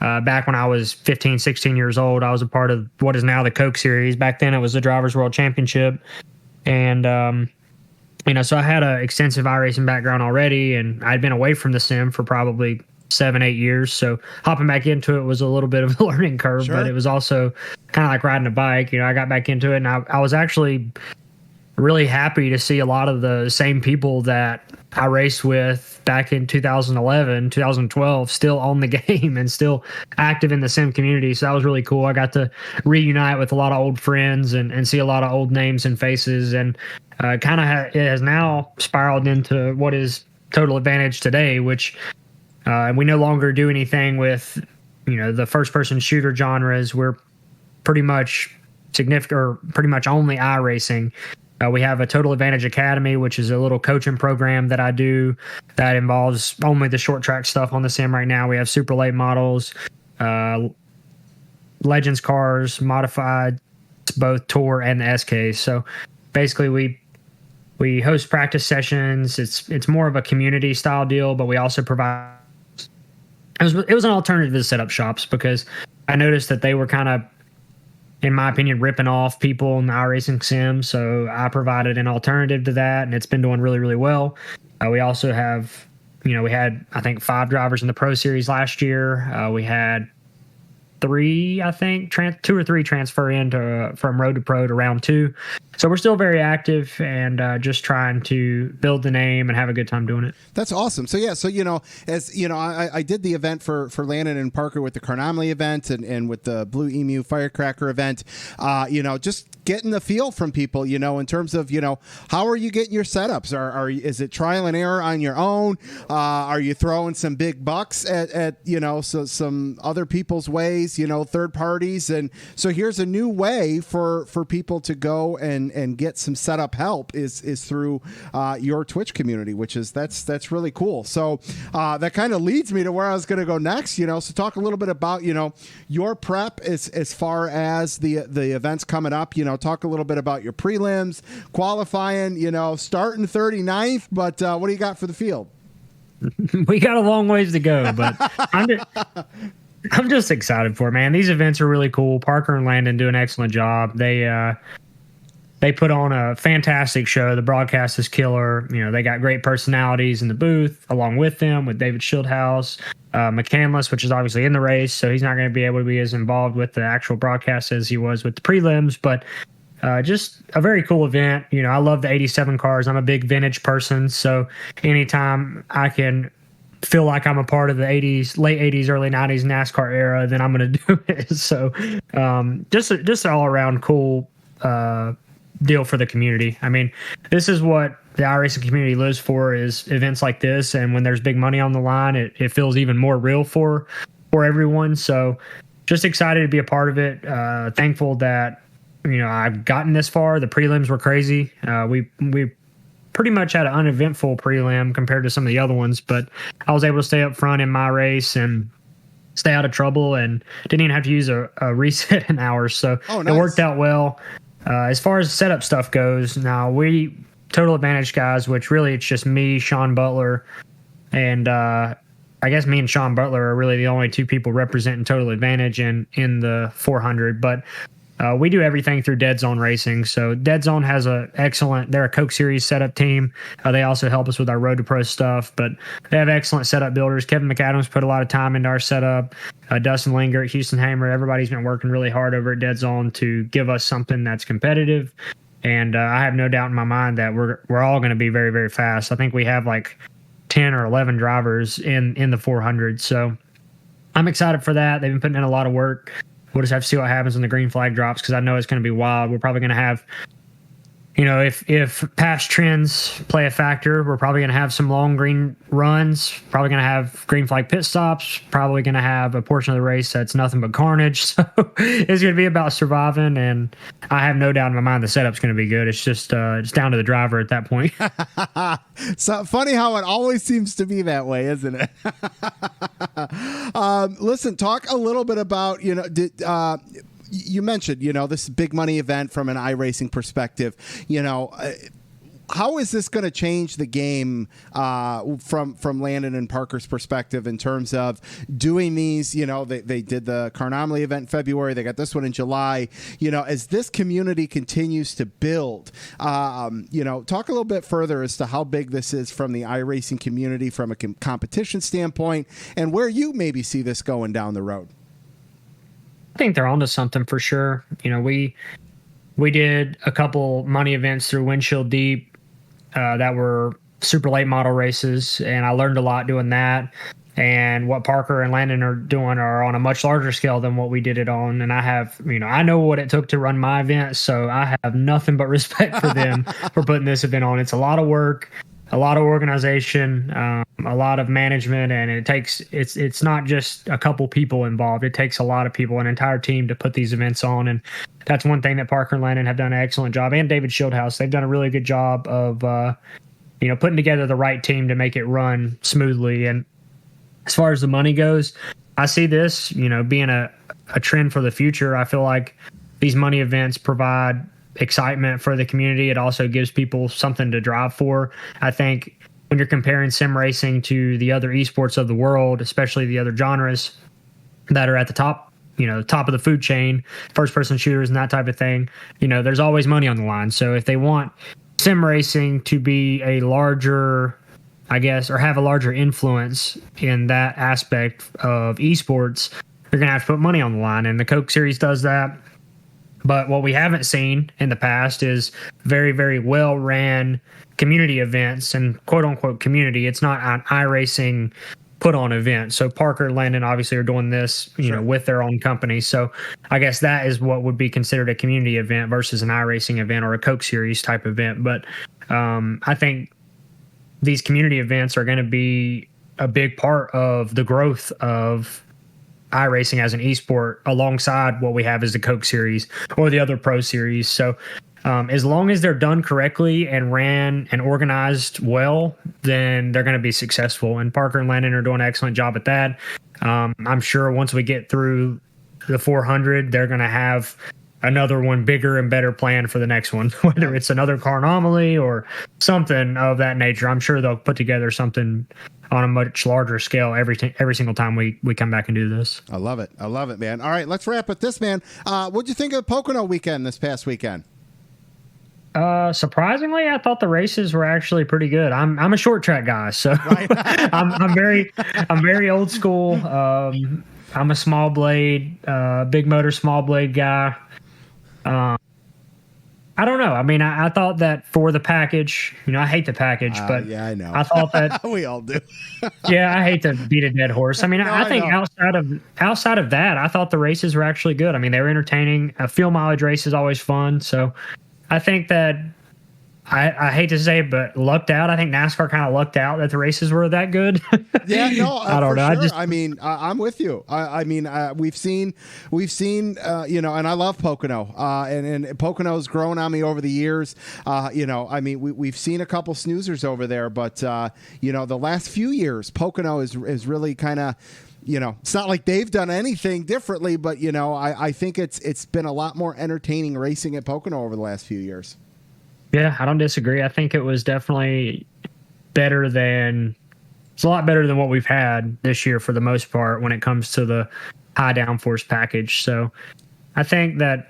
Back when I was 15, 16 years old, I was a part of what is now the Coke Series. Back then, it was the Drivers' World Championship. And, so I had an extensive iRacing background already, and I'd been away from the sim for probably 7, 8 years. So hopping back into it was a little bit of a learning curve, Sure. But it was also kind of like riding a bike. I got back into it, and I was actually really happy to see a lot of the same people that I raced with back in 2011, 2012, still on the game and still active in the sim community. So that was really cool. I got to reunite with a lot of old friends and see a lot of old names and faces, and it has now spiraled into what is Total Advantage today, which we no longer do anything with, the first person shooter genres. We're pretty much only iRacing. We have a Total Advantage Academy, which is a little coaching program that I do that involves only the short track stuff on the sim right now. We have super late models, Legends cars, modified, both Tour and the SK. So basically we host practice sessions. It's more of a community style deal, but we also provide. It was an alternative to setup shops because I noticed that they were kind of, in my opinion, ripping off people in the iRacing sim. So I provided an alternative to that, and it's been doing really, really well. We also have, we had, I think, 5 drivers in the Pro Series last year. We had 3, I think, 2 or 3 transfer in from Road to Pro to Round 2. So we're still very active and just trying to build the name and have a good time doing it. That's awesome. So yeah, I did the event for Landon and Parker with the Carnomly event and with the Blue-Emu Firecracker event. Just getting the feel from people, in terms of, how are you getting your setups? Is it trial and error on your own? Are you throwing some big bucks at some other people's ways, third parties? And so here's a new way for people to go and get some setup help is through your Twitch community, which is that's really cool. So that kind of leads me to where I was going to go next. So talk a little bit about your prep as far as the events coming up. Talk a little bit about your prelims, qualifying. Starting 39th, but what do you got for the field? We got a long ways to go, but I'm just excited for it, man. These events are really cool. Parker and Landon do an excellent job. They put on a fantastic show. The broadcast is killer. They got great personalities in the booth along with them, with David Schildhaus, McCandless, which is obviously in the race, so he's not going to be able to be as involved with the actual broadcast as he was with the prelims, but just a very cool event. I love the 87 cars. I'm a big vintage person, so anytime I can feel like I'm a part of the 80s, late 80s, early 90s NASCAR era, then I'm going to do it. So just an all-around cool deal for the community. I mean, this is what the iRacing community lives for, is events like this. And when there's big money on the line, it feels even more real for everyone. So just excited to be a part of it. Thankful that, I've gotten this far. The prelims were crazy. We pretty much had an uneventful prelim compared to some of the other ones, but I was able to stay up front in my race and stay out of trouble and didn't even have to use a reset in hours. So nice. It worked out well. As far as setup stuff goes, now we Total Advantage guys, which really it's just me, Sean Butler, and I guess me and Sean Butler are really the only two people representing Total Advantage in the 400. But we do everything through Dead Zone Racing. So Dead Zone has they're a Coke Series setup team. They also help us with our Road to Pro stuff, but they have excellent setup builders. Kevin McAdams put a lot of time into our setup. Dustin Lingert, Houston Hamer, everybody's been working really hard over at Dead Zone to give us something that's competitive. And I have no doubt in my mind that we're all going to be very, very fast. I think we have like 10 or 11 drivers in the 400. So I'm excited for that. They've been putting in a lot of work. We'll just have to see what happens when the green flag drops, because I know it's going to be wild. We're probably going to have, if past trends play a factor, we're probably going to have some long green runs, probably going to have green flag pit stops, probably going to have a portion of the race that's nothing but carnage. So it's going to be about surviving, and I have no doubt in my mind the setup's going to be good. It's just it's down to the driver at that point. So funny how it always seems to be that way, isn't it? Listen, talk a little bit about, you mentioned, this big money event from an iRacing perspective. How is this going to change the game from Landon and Parker's perspective in terms of doing these? They did the Carnomaly event in February. They got this one in July. As this community continues to build, talk a little bit further as to how big this is from the iRacing community from a competition standpoint, and where you maybe see this going down the road. I think they're onto something for sure. We did a couple money events through Windshield Deep that were super late model races, and I learned a lot doing that. And what Parker and Landon are doing are on a much larger scale than what we did it on. And I have, I know what it took to run my event, so I have nothing but respect for them for putting this event on. It's a lot of work, a lot of organization, a lot of management, and it's not just a couple people involved. It takes a lot of people, an entire team, to put these events on. And that's one thing that Parker and Landon have done an excellent job, and David Shieldhouse. They've done a really good job of, putting together the right team to make it run smoothly. And as far as the money goes, I see this, being a trend for the future. I feel like these money events provide excitement for the community. It also gives people something to drive for. I think when you're comparing sim racing to the other esports of the world, especially the other genres that are at the top, top of the food chain, first person shooters and that type of thing, there's always money on the line. So if they want sim racing to be a larger, I guess, or have a larger influence in that aspect of esports, they're going to have to put money on the line. And the Coke Series does that. But what we haven't seen in the past is very, very well-ran community events, and quote-unquote community. It's not an iRacing put-on event. So Parker and Landon obviously are doing this, Sure. with their own company. So I guess that is what would be considered a community event versus an iRacing event or a Coke Series type event. But I think these community events are going to be a big part of the growth of iRacing as an esport, alongside what we have as the Coke Series or the other Pro Series. So as long as they're done correctly and ran and organized well, then they're going to be successful. And Parker and Landon are doing an excellent job at that. I'm sure once we get through the 400, they're going to have another one bigger and better planned for the next one, whether it's another Carnomaly or something of that nature. I'm sure they'll put together something on a much larger scale every single time we come back and do this. I love it, man. All right, let's wrap with this, man. What'd you think of Pocono weekend this past weekend? Surprisingly, I thought the races were actually pretty good. I'm a short track guy, so right. I'm very old school. I'm a small blade, big motor, small blade guy. I don't know. I mean, I thought that for the package, I hate the package, but yeah, I know. I thought that we all do. Yeah, I hate to beat a dead horse. I mean, I think outside of that, I thought the races were actually good. I mean, they were entertaining. A fuel mileage race is always fun. So I think that I hate to say it, but lucked out. I think NASCAR kind of lucked out that the races were that good. Yeah, no, I don't for know. sure. I mean, I'm with you. I mean, we've seen, you know, and I love Pocono, and Pocono's grown on me over the years. You know, I mean, we've seen a couple snoozers over there, but you know, the last few years, Pocono is really kind of. You know, it's not like they've done anything differently, but you know, I think it's been a lot more entertaining racing at Pocono over the last few years. Yeah, I don't disagree. I think it was definitely better than it's a lot better than what we've had this year for the most part when it comes to the high downforce package. So I think that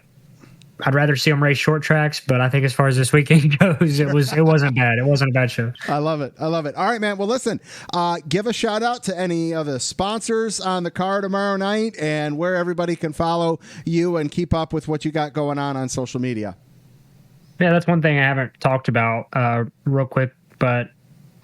I'd rather see them race short tracks, but I think as far as this weekend goes, it wasn't bad. It wasn't a bad show. I love it. I love it. All right, man. Well, listen, give a shout out to any of the sponsors on the car tomorrow night and where everybody can follow you and keep up with what you got going on social media. Yeah, that's one thing I haven't talked about real quick, but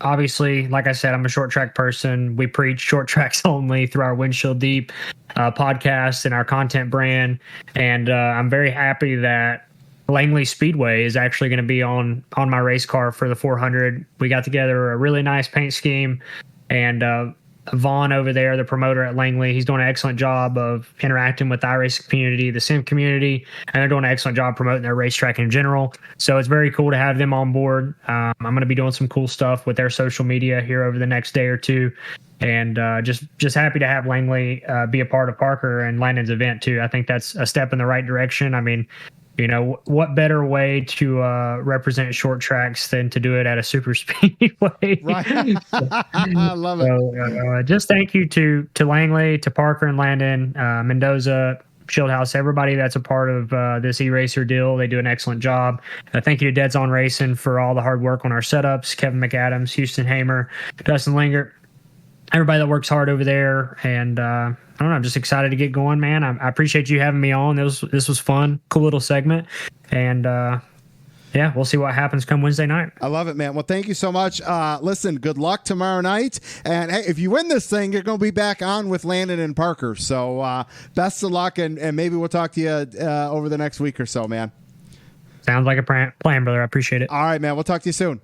obviously, like I said, I'm a short track person. We preach short tracks only through our Windshield Deep podcast and our content brand. And I'm very happy that Langley Speedway is actually going to be on my race car for the 400. We got together a really nice paint scheme, and Vaughn over there, the promoter at Langley, he's doing an excellent job of interacting with the iRacing community, the sim community, and they're doing an excellent job promoting their racetrack in general. So it's very cool to have them on board. I'm going to be doing some cool stuff with their social media here over the next day or two. And just happy to have Langley be a part of Parker and Landon's event too. I think that's a step in the right direction. I mean, you know, what better way to represent short tracks than to do it at a super speedway? Right. I love it. So, just thank you to Langley, to Parker and Landon, Mendoza, Shieldhouse, everybody that's a part of this ERacr deal. They do an excellent job. Thank you to Dead Zone Racing for all the hard work on our setups. Kevin McAdams, Houston Hamer, Dustin Linger, everybody that works hard over there. And I don't know, I'm just excited to get going, man. I appreciate you having me on. This was fun, cool little segment. And yeah, we'll see what happens come Wednesday night. I love it, man. Well, thank you so much. Listen, good luck tomorrow night. And hey, if you win this thing, you're going to be back on with Landon and Parker. So best of luck, and maybe we'll talk to you over the next week or so, man. Sounds like a plan, brother. I appreciate it. All right, man. We'll talk to you soon.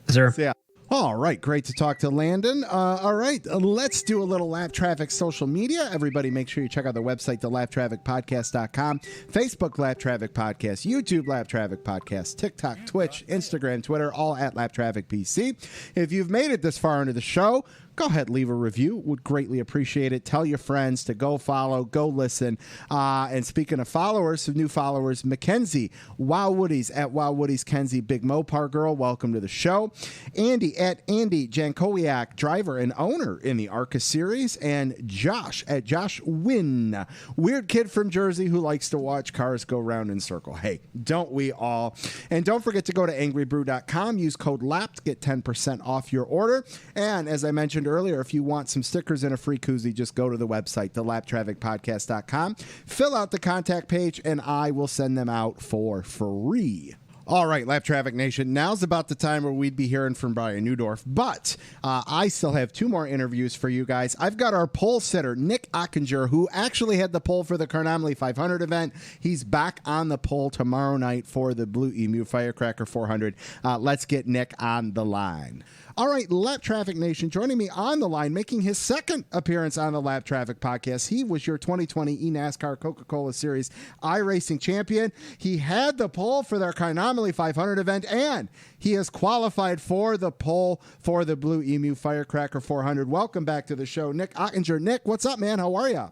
Sir. See ya. All right, great to talk to Landon. All right, let's do a little Lap Traffic social media. Everybody make sure you check out the website, thelaptrafficpodcast.com, Facebook Lap Traffic Podcast, YouTube Lap Traffic Podcast, TikTok, Twitch, Instagram, Twitter, all at Lap Traffic PC. If you've made it this far into the show, go ahead, leave a review. Would greatly appreciate it. Tell your friends to go follow, go listen. And speaking of followers, some new followers, Mackenzie, Wow Woodies at Wow Woodies, Kenzie, Big Mopar Girl, welcome to the show. Andy at Andy Jankowiak, driver and owner in the ARCA series. And Josh at Josh Wynn, weird kid from Jersey who likes to watch cars go round in circle. Hey, don't we all? And don't forget to go to angrybrew.com, use code LAP to get 10% off your order. And as I mentioned earlier, if you want some stickers and a free koozie, just go to the website, thelaptrafficpodcast.com, fill out the contact page, and I will send them out for free. All right, Lap Traffic Nation, now's about the time where we'd be hearing from Brian Newdorf, but I still have two more interviews for you guys. I've got our pole sitter, Nick Ottinger, who actually had the pole for the Carnomaly 500 event. He's back on the pole tomorrow night for the Blue-Emu Firecracker 400. Let's get Nick on the line. All right, Lap Traffic Nation, joining me on the line, making his second appearance on the Lap Traffic Podcast. He was your 2020 eNASCAR Coca-Cola Series iRacing champion. He had the pole for their Carnomaly 500 event, and he has qualified for the pole for the Blue-Emu Firecracker 400. Welcome back to the show, Nick Ottinger. Nick, what's up, man? How are you?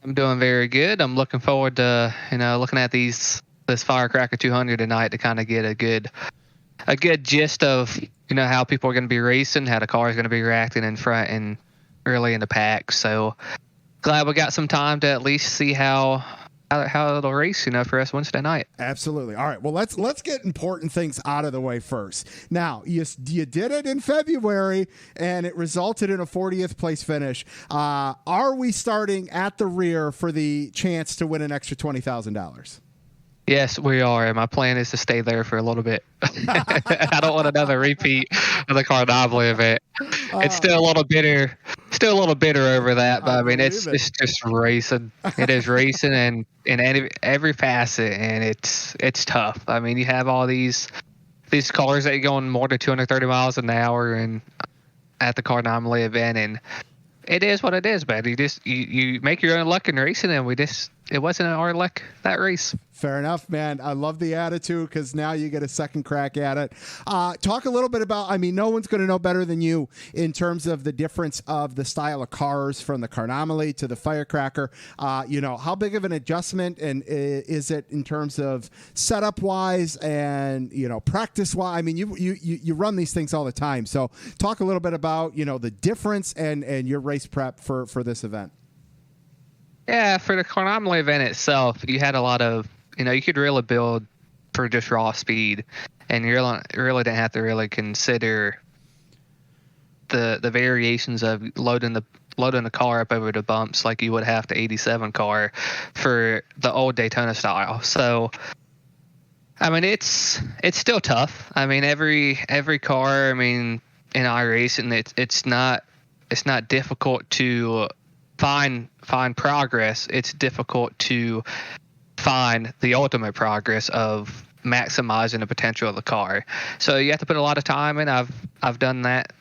I'm doing very good. I'm looking forward to, looking at this Firecracker 200 tonight to kind of get a good gist of, how people are going to be racing, how the car is going to be reacting in front and early in the pack. So glad we got some time to at least see how it'll race, for us Wednesday night. Absolutely. All right. Well, let's get important things out of the way first. Now, you did it in February, and it resulted in a 40th place finish. Are we starting at the rear for the chance to win an extra $20,000? Yes, we are. And my plan is to stay there for a little bit. I don't want another repeat of the Carnomaly event. It's still a little bitter still a little bitter over that, but I mean, believe it's it. it's just racing. It is racing, and in every facet, and it's tough. I mean, you have all these cars that are going more than 230 miles an hour, and at the car anomaly event, and it is what it is, man. You make your own luck in racing, and it wasn't our luck that race. Fair enough, man. I love the attitude because now you get a second crack at it. Talk a little bit about, I mean, no one's going to know better than you in terms of the difference of the style of cars from the Carnomaly to the Firecracker. How big of an adjustment and is it in terms of setup wise and, practice wise? I mean, you run these things all the time. So talk a little bit about, the difference and your race prep for this event. Yeah, for the Carnomaly event itself, you had a lot of, you could really build for just raw speed, and you really didn't have to really consider the variations of loading the car up over the bumps like you would have the 87 car for the old Daytona style. So, I mean, it's still tough. I mean, every car, I mean, in iRacing, it's not difficult to find progress. It's difficult to find the ultimate progress of maximizing the potential of the car. So you have to put a lot of time in. I've done that,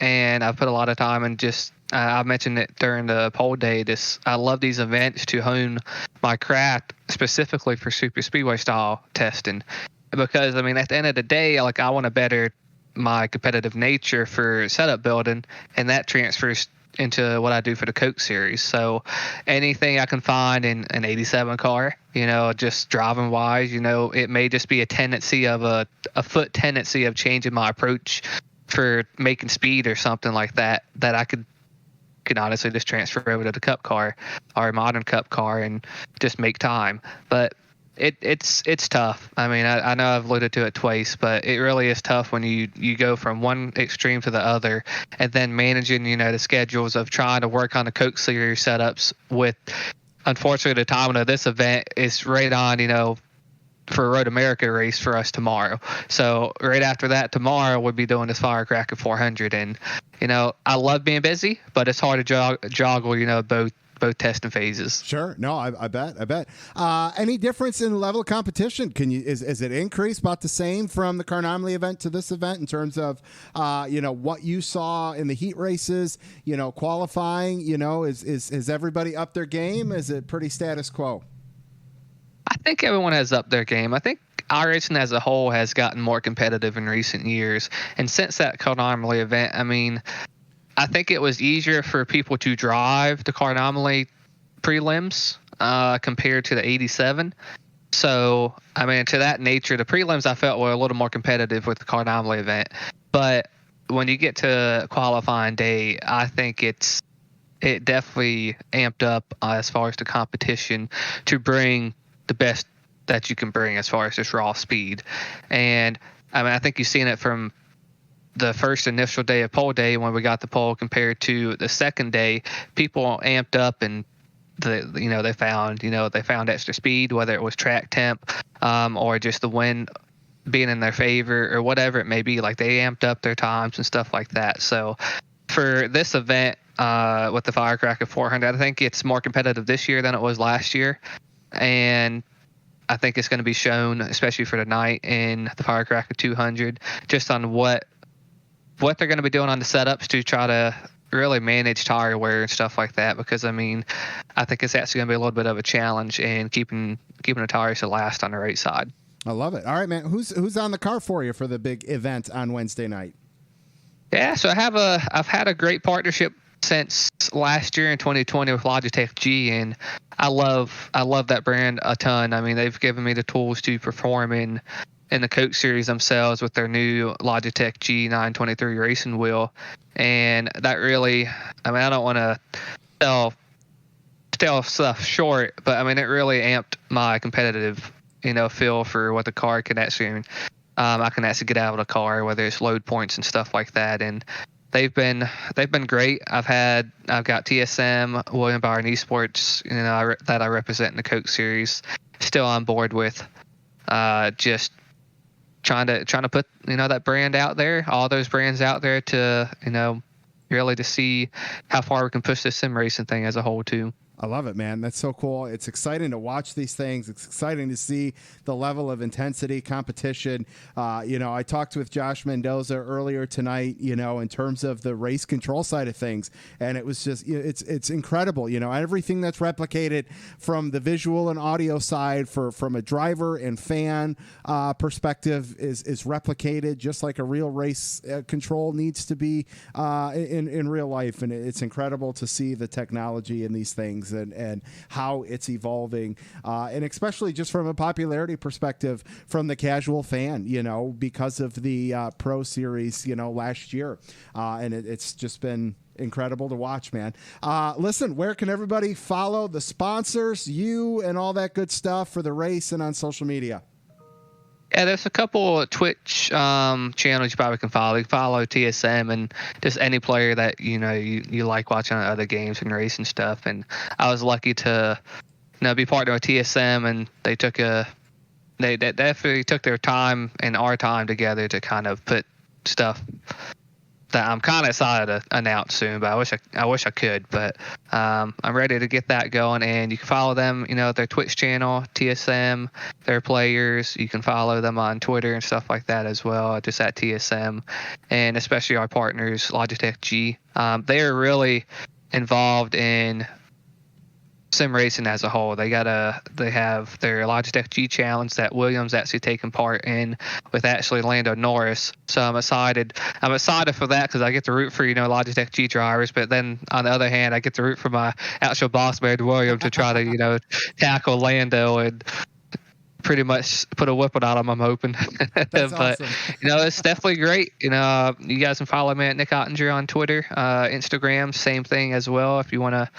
and I've put a lot of time in just I mentioned it during the poll day. I love these events to hone my craft specifically for super speedway style testing, because I mean, at the end of the day, like, I want to better my competitive nature for setup building, and that transfers into what I do for the Coke series. So anything I can find in an 87 car, just driving wise, it may just be a tendency of a foot tendency of changing my approach for making speed or something like that I could honestly just transfer over to the Cup car or a modern Cup car and just make time. But it's tough. I mean, I know I've alluded to it twice, but it really is tough when you go from one extreme to the other, and then managing, the schedules of trying to work on the Coke Series setups with, unfortunately, the timing of this event is right on, for a Road America race for us tomorrow. So right after that, tomorrow we'll be doing this Firecracker 400, and, I love being busy, but it's hard to joggle, both testing phases. Sure. No, I bet. Any difference in the level of competition? Is it increased about the same from the Carnomaly event to this event in terms of, what you saw in the heat races, qualifying, is everybody up their game? Is it pretty status quo? I think everyone has upped their game. I think iRacing as a whole has gotten more competitive in recent years. And since that Carnomaly event, I mean, I think it was easier for people to drive the Carnomaly prelims compared to the 87. So, I mean, to that nature, the prelims I felt were a little more competitive with the Carnomaly event. But when you get to qualifying day, I think it definitely amped up as far as the competition to bring the best that you can bring as far as just raw speed. And, I mean, I think you've seen it from the first initial day of poll day when we got the poll compared to the second day. People amped up, and they found extra speed, whether it was track temp or just the wind being in their favor or whatever it may be. Like, they amped up their times and stuff like that. So for this event with the Firecracker 400, I think it's more competitive this year than it was last year, and I think it's going to be shown, especially for tonight in the Firecracker 200, just on what they're going to be doing on the setups to try to really manage tire wear and stuff like that. Because, I mean, I think it's actually going to be a little bit of a challenge in keeping the tires to last on the right side. I love it. All right, man. Who's on the car for you for the big event on Wednesday night? Yeah, so I've had a great partnership since last year in 2020 with Logitech G, and I love that brand a ton. I mean, they've given me the tools to perform in the Coke series themselves with their new Logitech G923 racing wheel. And that really, I mean, I don't want to sell stuff short, but I mean, it really amped my competitive, feel for what the car can actually, I can actually get out of the car, whether it's load points and stuff like that. And they've been great. I've got TSM, William Byron Esports, that I represent in the Coke series, still on board with, just trying to put that brand out there, all those brands out there to really to see how far we can push this sim racing thing as a whole too. I love it, man. That's so cool. It's exciting to watch these things. It's exciting to see the level of intensity, competition. I talked with Josh Mendoza earlier tonight, in terms of the race control side of things. And it was just, it's incredible. Everything that's replicated from the visual and audio side from a driver and fan perspective is replicated just like a real race control needs to be in real life. And it's incredible to see the technology in these things. And how it's evolving, and especially just from a popularity perspective from the casual fan, because of the Pro Series, last year. And it's just been incredible to watch, man. Listen, where can everybody follow the sponsors, you, and all that good stuff for the race and on social media? Yeah, there's a couple of Twitch channels you probably can follow. You can follow TSM and just any player that you like watching other games and race and stuff. And I was lucky to be partnered with TSM, and they definitely took their time and our time together to kind of put stuff that I'm kind of excited to announce soon, but I wish I could. But I'm ready to get that going, and you can follow them, their Twitch channel, TSM, their players. You can follow them on Twitter and stuff like that as well, just at TSM, and especially our partners, Logitech G. They are really involved in sim racing as a whole. They have their Logitech G challenge that Williams actually taking part in with actually Lando Norris. So I'm excited for that because I get to root for Logitech G drivers, but then on the other hand I get to root for my actual boss man Williams to try to tackle Lando and pretty much put a whipping on him, I'm hoping. That's but awesome. It's definitely great. You guys can follow me at Nick Ottinger on Twitter, Instagram, same thing as well if you want to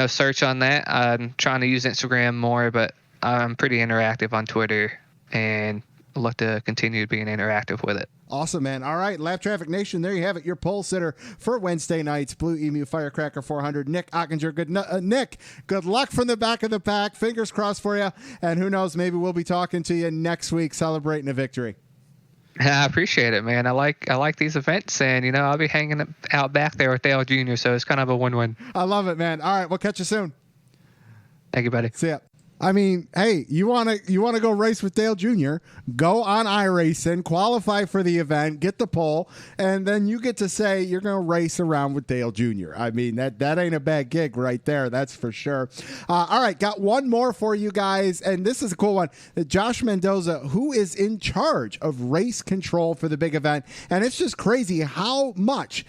search on that. I'm trying to use Instagram more, but I'm pretty interactive on Twitter and look to continue being interactive with it. Awesome, man. All right, Lap Traffic Nation, there you have it. Your pole sitter for Wednesday night's Blue-Emu Firecracker 400. Nick Ottinger. Nick, good luck from the back of the pack. Fingers crossed for you. And who knows, maybe we'll be talking to you next week celebrating a victory. I appreciate it, man. I like these events, and I'll be hanging out back there with Dale Jr., so it's kind of a win-win. I love it, man. All right, we'll catch you soon. Thank you, buddy. See ya. I mean, hey, you wanna go race with Dale Jr., go on iRacing, qualify for the event, get the pole, and then you get to say you're going to race around with Dale Jr. I mean, that ain't a bad gig right there, that's for sure. All right, got one more for you guys, and this is a cool one. Josh Mendoza, who is in charge of race control for the big event, and it's just crazy how much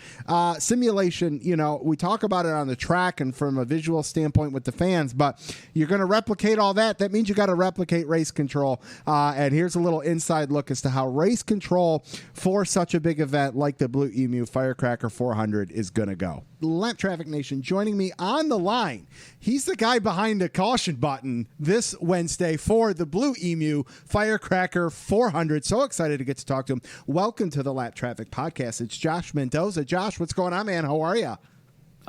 simulation, we talk about it on the track and from a visual standpoint with the fans, but you're going to replicate all that means you got to replicate race control. And here's a little inside look as to how race control for such a big event like the Blue-Emu Firecracker 400 is going to go. Lap Traffic Nation joining me on the line. He's the guy behind the caution button this Wednesday for the Blue-Emu Firecracker 400. So excited to get to talk to him. Welcome to the Lap Traffic Podcast. It's Josh Mendoza. Josh, what's going on, man? How are you?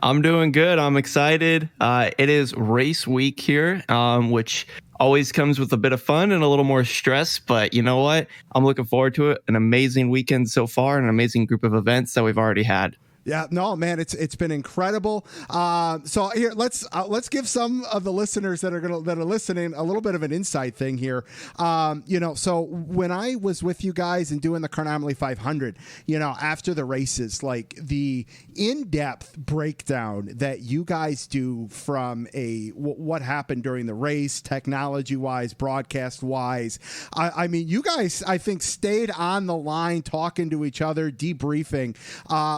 I'm doing good. I'm excited. It is race week here, which always comes with a bit of fun and a little more stress. But you know what? I'm looking forward to it. An amazing weekend so far, an amazing group of events that we've already had. Yeah, no, man, it's been incredible. So here, let's give some of the listeners that are listening a little bit of an inside thing here. So when I was with you guys and doing the Carnomaly 500, after the races, like the in-depth breakdown that you guys do from what happened during the race, technology-wise, broadcast-wise. I mean, you guys, I think, stayed on the line talking to each other, debriefing,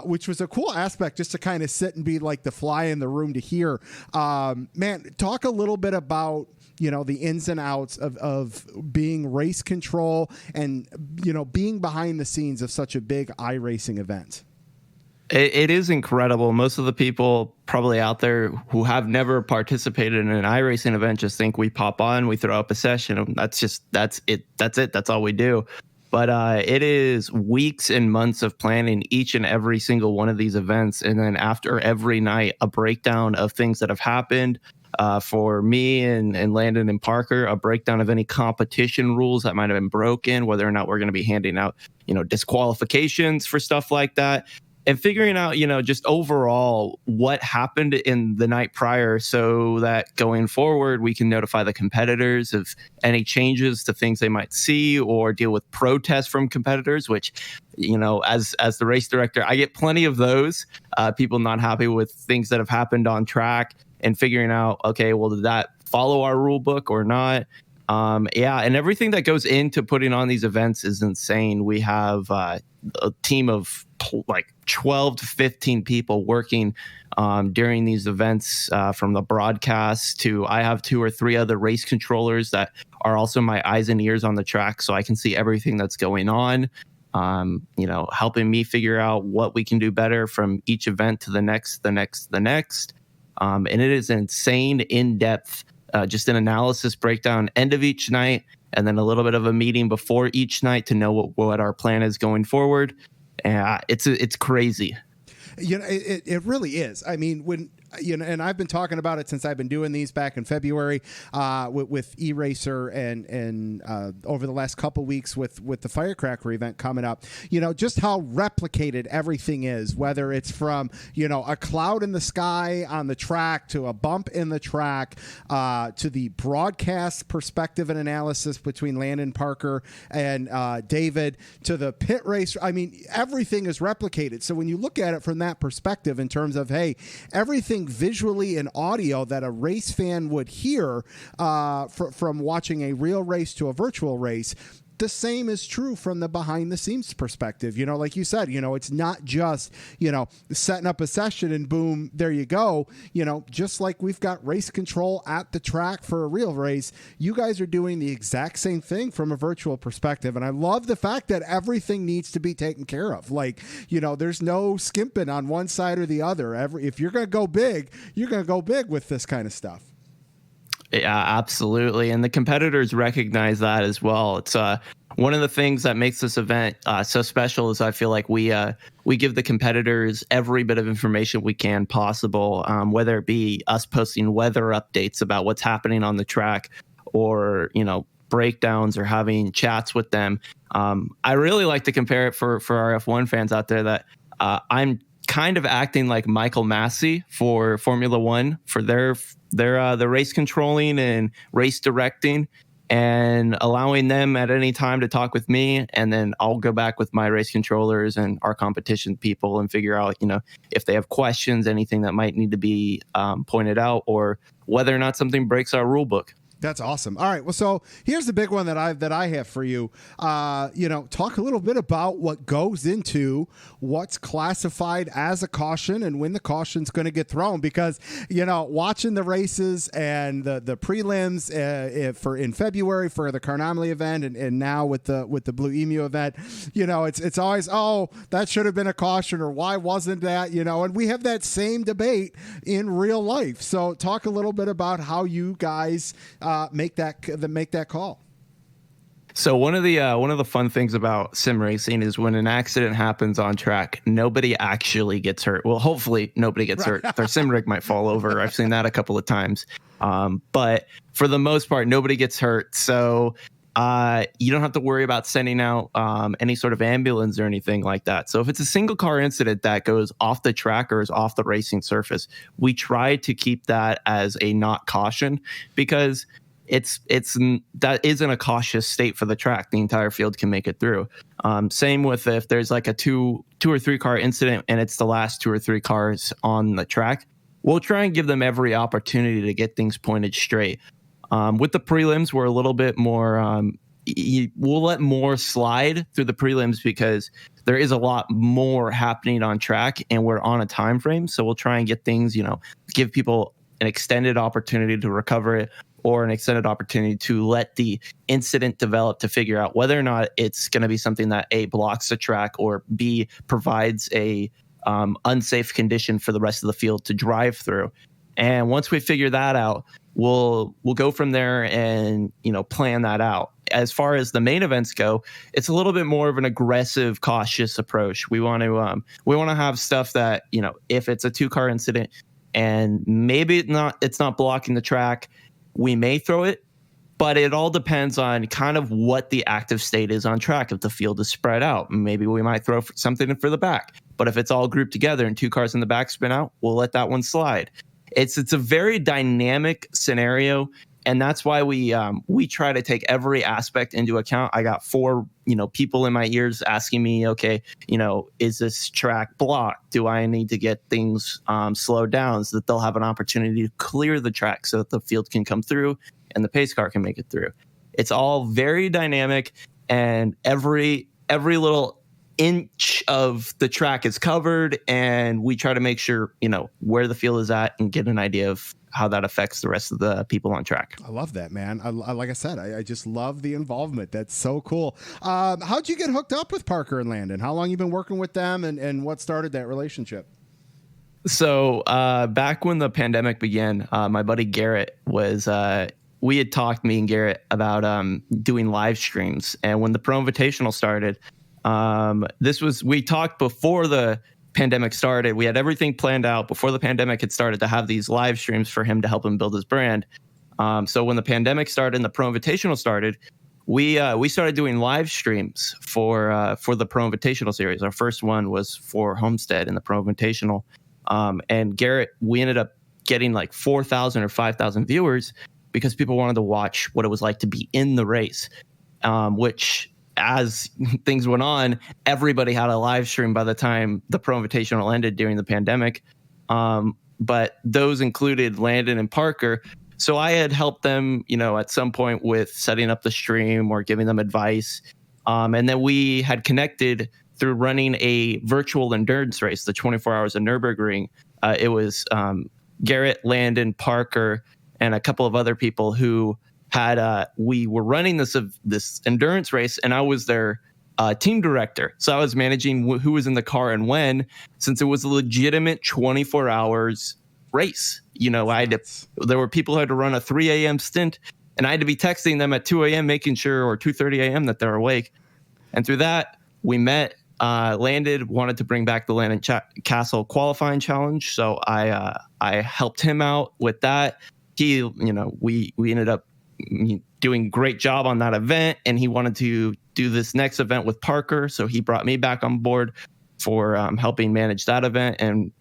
which was a cool aspect just to kind of sit and be like the fly in the room to hear. Man, talk a little bit about the ins and outs of being race control and being behind the scenes of such a big iRacing event. It is incredible. Most of the people probably out there who have never participated in an iRacing event just think we pop on, we throw up a session, and that's it. That's all we do. But it is weeks and months of planning each and every single one of these events. And then after every night, a breakdown of things that have happened for me and Landon and Parker, a breakdown of any competition rules that might have been broken, whether or not we're going to be handing out, disqualifications for stuff like that. and figuring out, just overall what happened in the night prior so that going forward, we can notify the competitors of any changes to things they might see or deal with protests from competitors, which, as the race director, I get plenty of those, people not happy with things that have happened on track and figuring out, okay, well, did that follow our rule book or not? And everything that goes into putting on these events is insane. We have a team of like 12 to 15 people working during these events, from the broadcast to I have 2 or 3 other race controllers that are also my eyes and ears on the track, so I can see everything that's going on. Helping me figure out what we can do better from each event to the next. And it is insane, in-depth, just an analysis breakdown end of each night, and then a little bit of a meeting before each night to know what our plan is going forward. It's crazy. It really is. I mean, when and I've been talking about it since I've been doing these back in February with ERacr and over the last couple weeks with the Firecracker event coming up. Just how replicated everything is, whether it's from a cloud in the sky on the track to a bump in the track to the broadcast perspective and analysis between Landon, Parker, and David to the pit race. I mean, everything is replicated. So when you look at it from that perspective, in terms of everything visually and audio that a race fan would hear from watching a real race to a virtual race, the same is true from the behind the scenes perspective. Like you said, it's not just, setting up a session and boom, there you go. Just like we've got race control at the track for a real race, you guys are doing the exact same thing from a virtual perspective. And I love the fact that everything needs to be taken care of. Like, there's no skimping on one side or the other. If you're going to go big, you're going to go big with this kind of stuff. Yeah, absolutely. And the competitors recognize that as well. It's one of the things that makes this event so special is I feel like we give the competitors every bit of information we can possible, whether it be us posting weather updates about what's happening on the track or, breakdowns or having chats with them. I really like to compare it for our F1 fans out there that I'm kind of acting like Michael Massey for Formula One for their the race controlling and race directing, and allowing them at any time to talk with me, and then I'll go back with my race controllers and our competition people and figure out, if they have questions, anything that might need to be pointed out, or whether or not something breaks our rule book. That's awesome. All right. Well, so here's the big one that I have for you. Talk a little bit about what goes into what's classified as a caution and when the caution's going to get thrown. Because watching the races and the prelims in February for the Carnomaly event and now with the Blue-Emu event, it's always, oh, that should have been a caution, or why wasn't that? And we have that same debate in real life. So talk a little bit about how you guys make that call. So one of the fun things about sim racing is when an accident happens on track, nobody actually gets hurt. Well, hopefully nobody gets hurt. Their sim rig might fall over. I've seen that a couple of times. But for the most part, nobody gets hurt. So you don't have to worry about sending out any sort of ambulance or anything like that. So if it's a single car incident that goes off the track or is off the racing surface, we try to keep that as a not caution, because that isn't a cautious state for the track. The entire field can make it through. Same with if there's like a two or three car incident and it's the last 2 or 3 cars on the track, we'll try and give them every opportunity to get things pointed straight. With the prelims, we're a little bit more, we'll let more slide through the prelims because there is a lot more happening on track and we're on a time frame. So we'll try and get things, give people an extended opportunity to recover it, or an extended opportunity to let the incident develop to figure out whether or not it's going to be something that A, blocks the track, or B, provides a unsafe condition for the rest of the field to drive through. And once we figure that out, we'll go from there and plan that out. As far as the main events go, it's a little bit more of an aggressive, cautious approach. We want to have stuff that, if it's a 2-car incident and maybe it's not blocking the track, we may throw it. But it all depends on kind of what the active state is on track. If the field is spread out, maybe we might throw something in for the back. But if it's all grouped together and 2 cars in the back spin out, we'll let that one slide. It's a very dynamic scenario, and that's why we try to take every aspect into account. I got 4 people in my ears asking me, okay, is this track blocked? Do I need to get things slowed down so that they'll have an opportunity to clear the track so that the field can come through and the pace car can make it through? It's all very dynamic, and every little inch of the track is covered, and we try to make sure where the field is at and get an idea of how that affects the rest of the people on track. I love that, man. Like I said, I just love the involvement. That's so cool. How'd you get hooked up with Parker and Landon? How long you been working with them, and what started that relationship? So back when the pandemic began, my buddy Garrett was we had talked, me and Garrett, about doing live streams. And when the Pro Invitational started, we talked before the pandemic started. We had everything planned out before the pandemic had started to have these live streams for him to help him build his brand. So when the pandemic started and the Pro Invitational started, we started doing live streams for the Pro Invitational series. Our first one was for Homestead in the Pro Invitational. And Garrett, we ended up getting like 4,000 or 5,000 viewers because people wanted to watch what it was like to be in the race, which as things went on, everybody had a live stream by the time the Pro Invitational ended during the pandemic. But those included Landon and Parker. So I had helped them, at some point with setting up the stream or giving them advice. And then we had connected through running a virtual endurance race, the 24 Hours of Nürburgring. It was Garrett, Landon, Parker, and a couple of other people who had we were running this endurance race, and I was their team director. So I was managing who was in the car and when, since it was a legitimate 24 hours race. There were people who had to run a 3 a.m. stint, and I had to be texting them at 2 a.m. making sure, or 2:30 a.m. that they're awake. And through that, we met. Landon wanted to bring back the Landon Castle qualifying challenge, so I helped him out with that. We ended up doing a great job on that event, and he wanted to do this next event with Parker, so he brought me back on board for helping manage that event, and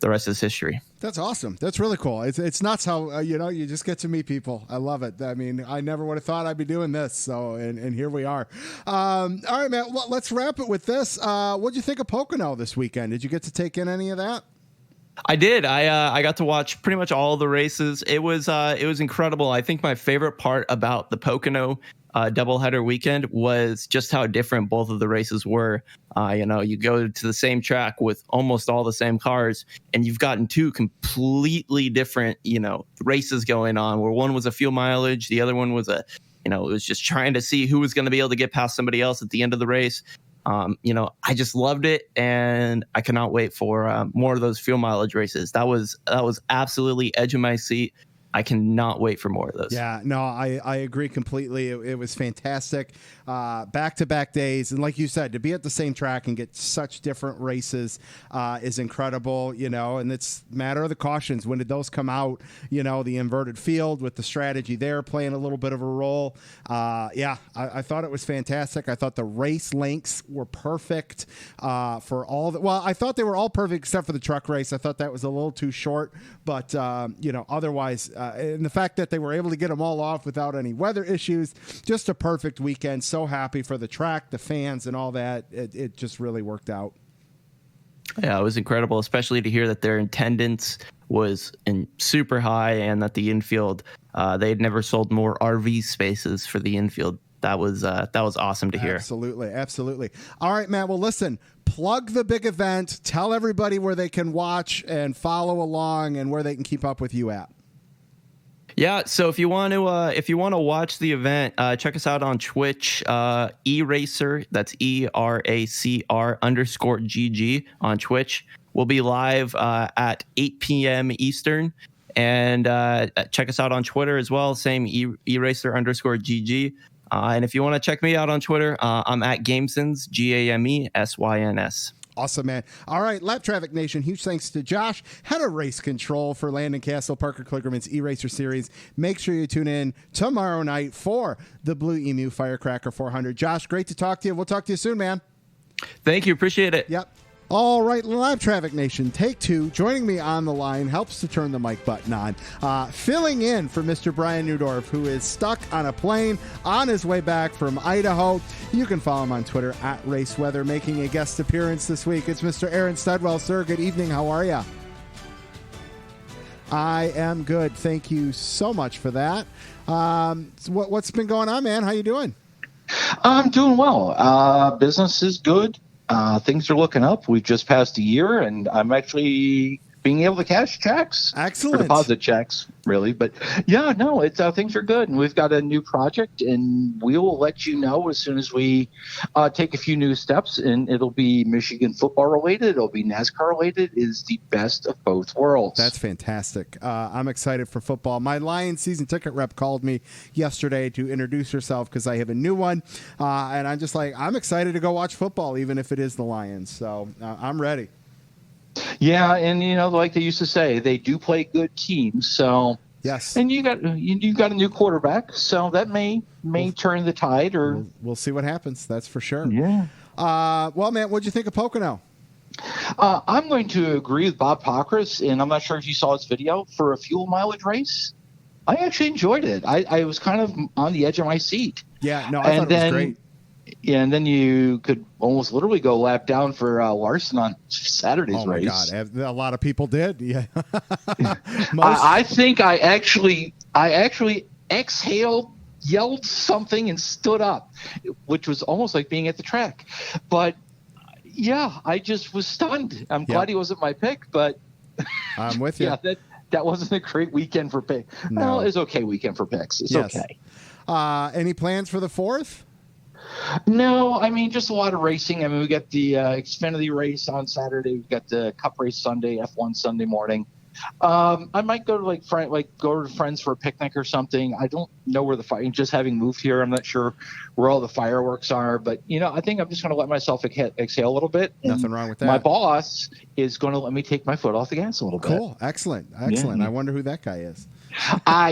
the rest is history. That's awesome. That's really cool. It's nuts how you just get to meet people. I love it. I mean, I never would have thought I'd be doing this. So and here we are. All right, man. Let's wrap it with this. What'd you think of Pocono this weekend? Did you get to take in any of that? I did. I got to watch pretty much all the races. It was incredible. I think my favorite part about the Pocono doubleheader weekend was just how different both of the races were. You go to the same track with almost all the same cars, and you've gotten 2 completely different, races going on, where one was a fuel mileage, the other one was it was just trying to see who was going to be able to get past somebody else at the end of the race. I just loved it, and I cannot wait for more of those fuel mileage races. That was absolutely edge of my seat. I cannot wait for more of those. Yeah, no, I agree completely. It was fantastic. Back-to-back days. And like you said, to be at the same track and get such different races is incredible, and it's a matter of the cautions. When did those come out? The inverted field with the strategy there playing a little bit of a role. I thought it was fantastic. I thought the race lengths were perfect for all the. Well, I thought they were all perfect except for the truck race. I thought that was a little too short, but otherwise. And the fact that they were able to get them all off without any weather issues, just a perfect weekend. So happy for the track, the fans, and all that. It just really worked out. Yeah, it was incredible, especially to hear that their attendance was super high, and that the infield, they had never sold more RV spaces for the infield. That was awesome to hear. Absolutely. All right, Matt. Well, listen, plug the big event. Tell everybody where they can watch and follow along, and where they can keep up with you at. Yeah, so if you want to watch the event, check us out on Twitch, ERacr. That's ERacr_GG on Twitch. We'll be live at 8 p.m. Eastern, and check us out on Twitter as well. Same ERacr_GG. And if you want to check me out on Twitter, I'm at Gamesons, GAMESYNS. Awesome, man. All right, Lap Traffic Nation, huge thanks to Josh, head of race control for Landon Castle, Parker Kligerman's ERacr Series. Make sure you tune in tomorrow night for the Blue-Emu Firecracker 400. Josh, great to talk to you. We'll talk to you soon, man. Thank you. Appreciate it. Yep. All right, Lap Traffic Nation, take two. Joining me on the line helps to turn the mic button on. Filling in for Mr. Brian Neudorf, who is stuck on a plane on his way back from Idaho. You can follow him on Twitter at RaceWeather. Making a guest appearance this week, it's Mr. Aaron Studwell. Sir, good evening. How are you? I am good. Thank you so much for that. What's been going on, man? How you doing? I'm doing well. Business is good. Things are looking up. We've just passed a year, and I'm actually being able to cash checks. Excellent. Or deposit checks, really. But, yeah, no, things are good. And we've got a new project, and we'll let you know as soon as we take a few new steps. And it'll be Michigan football related. It'll be NASCAR related. It is the best of both worlds. That's fantastic. I'm excited for football. My Lions season ticket rep called me yesterday to introduce herself because I have a new one. And I'm just like, I'm excited to go watch football, even if it is the Lions. So I'm ready. Yeah, and like they used to say, they do play good teams. So yes, and you got a new quarterback, so that may turn the tide, or we'll see what happens. That's for sure. Yeah. Well, man, what'd you think of Pocono? I'm going to agree with Bob Pockris, and I'm not sure if you saw his video for a fuel mileage race. I actually enjoyed it. I was kind of on the edge of my seat. Yeah, no, I thought it was great. Yeah, and then you could almost literally go lap down for Larson on Saturday's race. Oh my God, a lot of people did. Yeah, I think I actually exhaled, yelled something, and stood up, which was almost like being at the track. But yeah, I just was stunned. I'm glad he wasn't my pick, but I'm with you. Yeah, that wasn't a great weekend for picks. No. Well, it's okay weekend for picks. It's okay. Any plans for the 4th? No, I mean, just a lot of racing. I mean, we got the Xfinity race on Saturday. We've got the Cup race Sunday, F1 Sunday morning. I might go to go to friends for a picnic or something. I don't know where just having moved here, I'm not sure where all the fireworks are. But I think I'm just going to let myself exhale a little bit. Nothing wrong with that. My boss is going to let me take my foot off the gas a little bit. Cool, excellent. Yeah. I wonder who that guy is.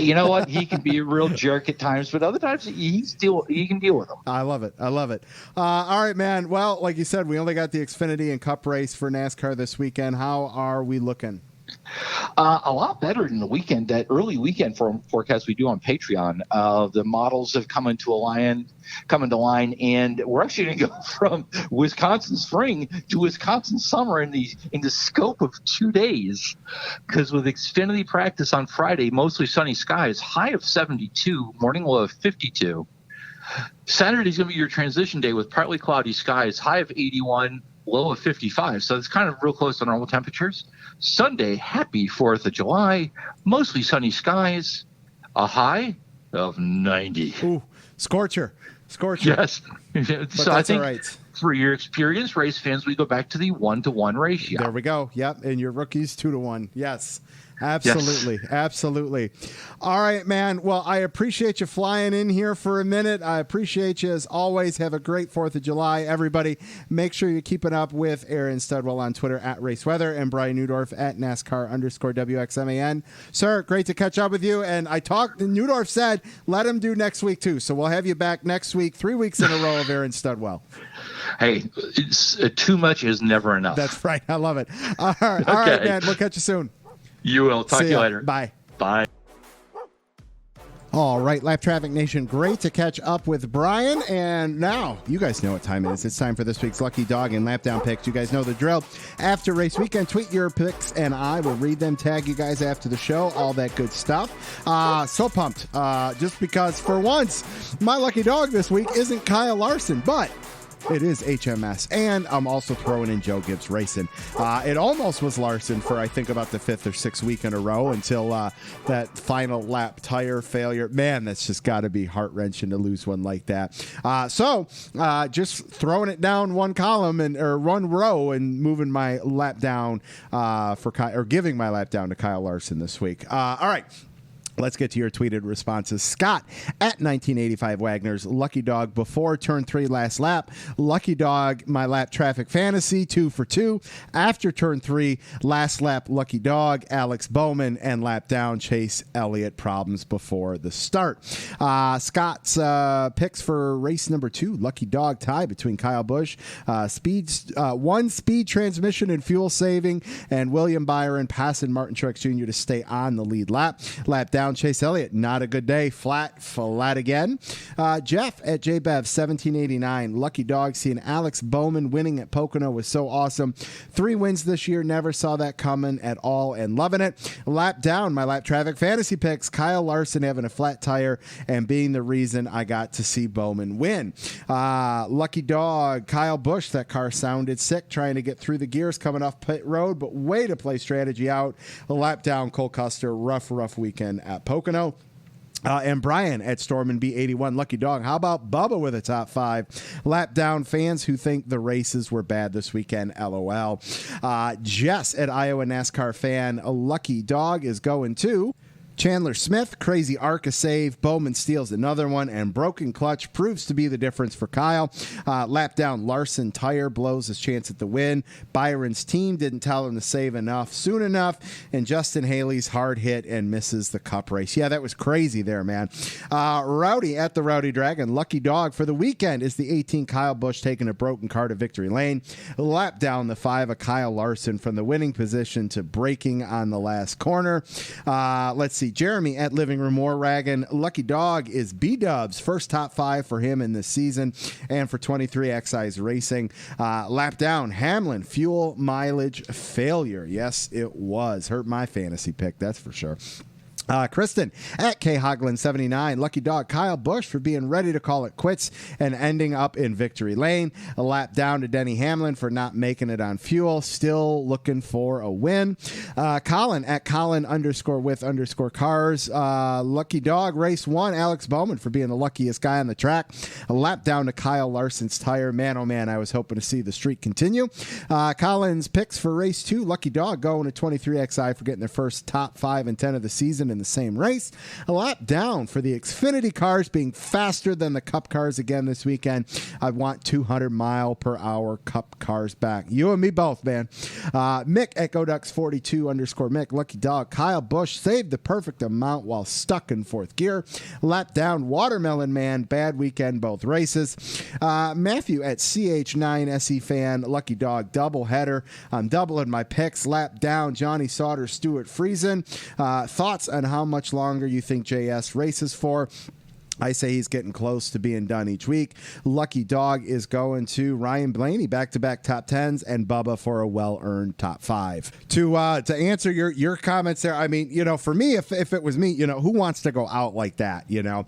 You know what? He can be a real jerk at times, but other times you can deal with him. I love it. All right, man. Well, like you said, we only got the Xfinity and Cup race for NASCAR this weekend. How are we looking? A lot better than the weekend, that early weekend forecast we do on Patreon. The models have come into line, and we're actually going to go from Wisconsin spring to Wisconsin summer in the scope of 2 days. Because with Xfinity practice on Friday, mostly sunny skies, high of 72, morning low of 52. Saturday's going to be your transition day with partly cloudy skies, high of 81, low of 55. So it's kind of real close to normal temperatures. Sunday, happy 4th of July, mostly sunny skies, a high of 90. Ooh, scorcher. Yes. But so that's I think all right. For your experienced race fans, we go back to the 1-to-1 ratio. There we go. Yep, and your rookies 2-to-1. Yes. Absolutely. Yes. Absolutely. All right, man. Well, I appreciate you flying in here for a minute. I appreciate you as always. Have a great 4th of July, everybody. Make sure you keep it up with Aaron Studwell on Twitter at RaceWeather and Brian Neudorf at NASCAR_WXMAN. Sir, great to catch up with you. And Neudorf said, let him do next week too. So we'll have you back next week, 3 weeks in a row of Aaron Studwell. Hey, too much is never enough. That's right. I love it. All right, man. We'll catch you soon. You will. Talk to you later. Bye. Bye. All right, Lap Traffic Nation, great to catch up with Brian. And now, you guys know what time it is. It's time for this week's Lucky Dog and Lap Down picks. You guys know the drill. After race weekend, tweet your picks, and I will read them, tag you guys after the show, all that good stuff. So pumped, just because for once, my lucky dog this week isn't Kyle Larson, but it is HMS, and I'm also throwing in Joe Gibbs Racing. It almost was Larson for, I think, about the 5th or 6th week in a row until that final lap tire failure. Man, that's just got to be heart-wrenching to lose one like that. So just throwing it down one column or one row and moving my lap down giving my lap down to Kyle Larson this week. All right. Let's get to your tweeted responses. Scott at 1985 Wagner's Lucky Dog before turn 3 last lap. Lucky Dog, my lap traffic fantasy, 2 for 2. After turn 3 last lap, Lucky Dog, Alex Bowman, and lap down Chase Elliott problems before the start. Scott's picks for race number 2, Lucky Dog tie between Kyle Busch, one speed transmission and fuel saving, and William Byron passing Martin Truex Jr. to stay on the lead lap. Lap down Chase Elliott, not a good day. Flat again. Jeff at JBev 1789. Lucky Dog, seeing Alex Bowman winning at Pocono was so awesome. 3 wins this year. Never saw that coming at all and loving it. Lap down, my lap traffic fantasy picks. Kyle Larson having a flat tire and being the reason I got to see Bowman win. Lucky Dog, Kyle Busch, that car sounded sick trying to get through the gears coming off pit road, but way to play strategy out. Lap down, Cole Custer, rough weekend at Pocono. And Brian at Storm and B81 Lucky Dog. How about Bubba with a top 5? Lap down fans who think the races were bad this weekend. LOL. Jess at Iowa NASCAR fan. A Lucky Dog is going to Chandler Smith, crazy Arca save. Bowman steals another one, and broken clutch proves to be the difference for Kyle. Lap down Larson tire blows his chance at the win. Byron's team didn't tell him to save enough soon enough, and Justin Haley's hard hit and misses the cup race. Yeah, that was crazy there, man. Rowdy at the Rowdy Dragon. Lucky Dog for the weekend is the 18 Kyle Busch taking a broken car to victory lane. Lap down the 5 of Kyle Larson from the winning position to braking on the last corner. Let's see. Jeremy at Living Room War Raggin. Lucky Dog is B-Dubs. First top 5 for him in this season and for 23 Excise Racing. Lap down Hamlin. Fuel mileage failure. Yes, it was. Hurt my fantasy pick, that's for sure. Kristen at K Hoglin 79. Lucky Dog Kyle Busch for being ready to call it quits and ending up in victory lane. A lap down to Denny Hamlin for not making it on fuel. Still looking for a win. Colin at Colin _with_cars. Lucky Dog race 1. Alex Bowman for being the luckiest guy on the track. A lap down to Kyle Larson's tire. Man, oh man, I was hoping to see the streak continue. Colin's picks for race 2. Lucky Dog going to 23XI for getting their first top 5 and 10 of the season in the same race. A lap down for the Xfinity cars being faster than the Cup cars again this weekend. I want 200-mile-per-hour Cup cars back. You and me both, man. Mick at GoDucks42 _Mick. Lucky Dog Kyle Busch saved the perfect amount while stuck in 4th gear. Lap down Watermelon Man. Bad weekend both races. Matthew at CH9 SE fan. Lucky Dog double header. I'm doubling my picks. Lap down Johnny Sauter, Stuart Friesen. Thoughts on how much longer you think JS races for? I say he's getting close to being done each week. Lucky Dog is going to Ryan Blaney, back-to-back top 10s, and Bubba for a well-earned top 5. To answer your comments there, I mean, you know, for me, if it was me, you know, who wants to go out like that, you know?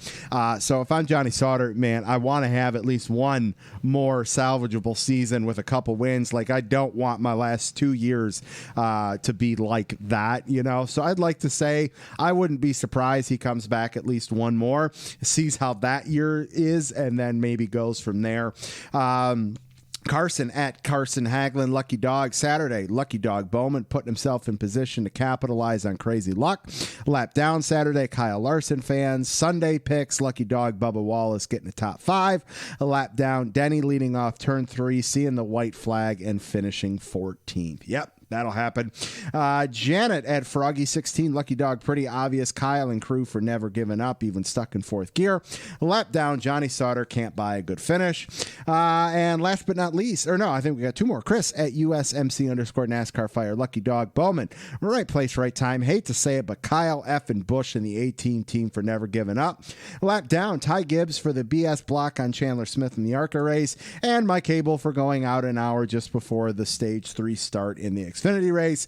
So if I'm Johnny Sauter, man, I want to have at least one more salvageable season with a couple wins. Like, I don't want my last 2 years to be like that, you know? So I'd like to say I wouldn't be surprised he comes back at least one more, sees how that year is, and then maybe goes from there. Carson at Carson Haglin. Lucky Dog Saturday. Lucky Dog Bowman putting himself in position to capitalize on crazy luck. Lap down Saturday. Kyle Larson fans. Sunday picks. Lucky Dog Bubba Wallace getting the top 5. A lap down. Denny leading off turn 3, seeing the white flag and finishing 14th. Yep. That'll happen. Janet at Froggy16. Lucky Dog, pretty obvious. Kyle and crew for never giving up, even stuck in 4th gear. Lap down, Johnny Sauter can't buy a good finish. And last but not least, or no, I think we got 2 more. Chris at USMC _NASCAR Fire. Lucky Dog Bowman. Right place, right time. Hate to say it, but Kyle F. and Busch in the 18 team for never giving up. Lap down, Ty Gibbs for the BS block on Chandler Smith in the ARCA race. And Mike Cable for going out an hour just before the stage 3 start in the Xfinity race.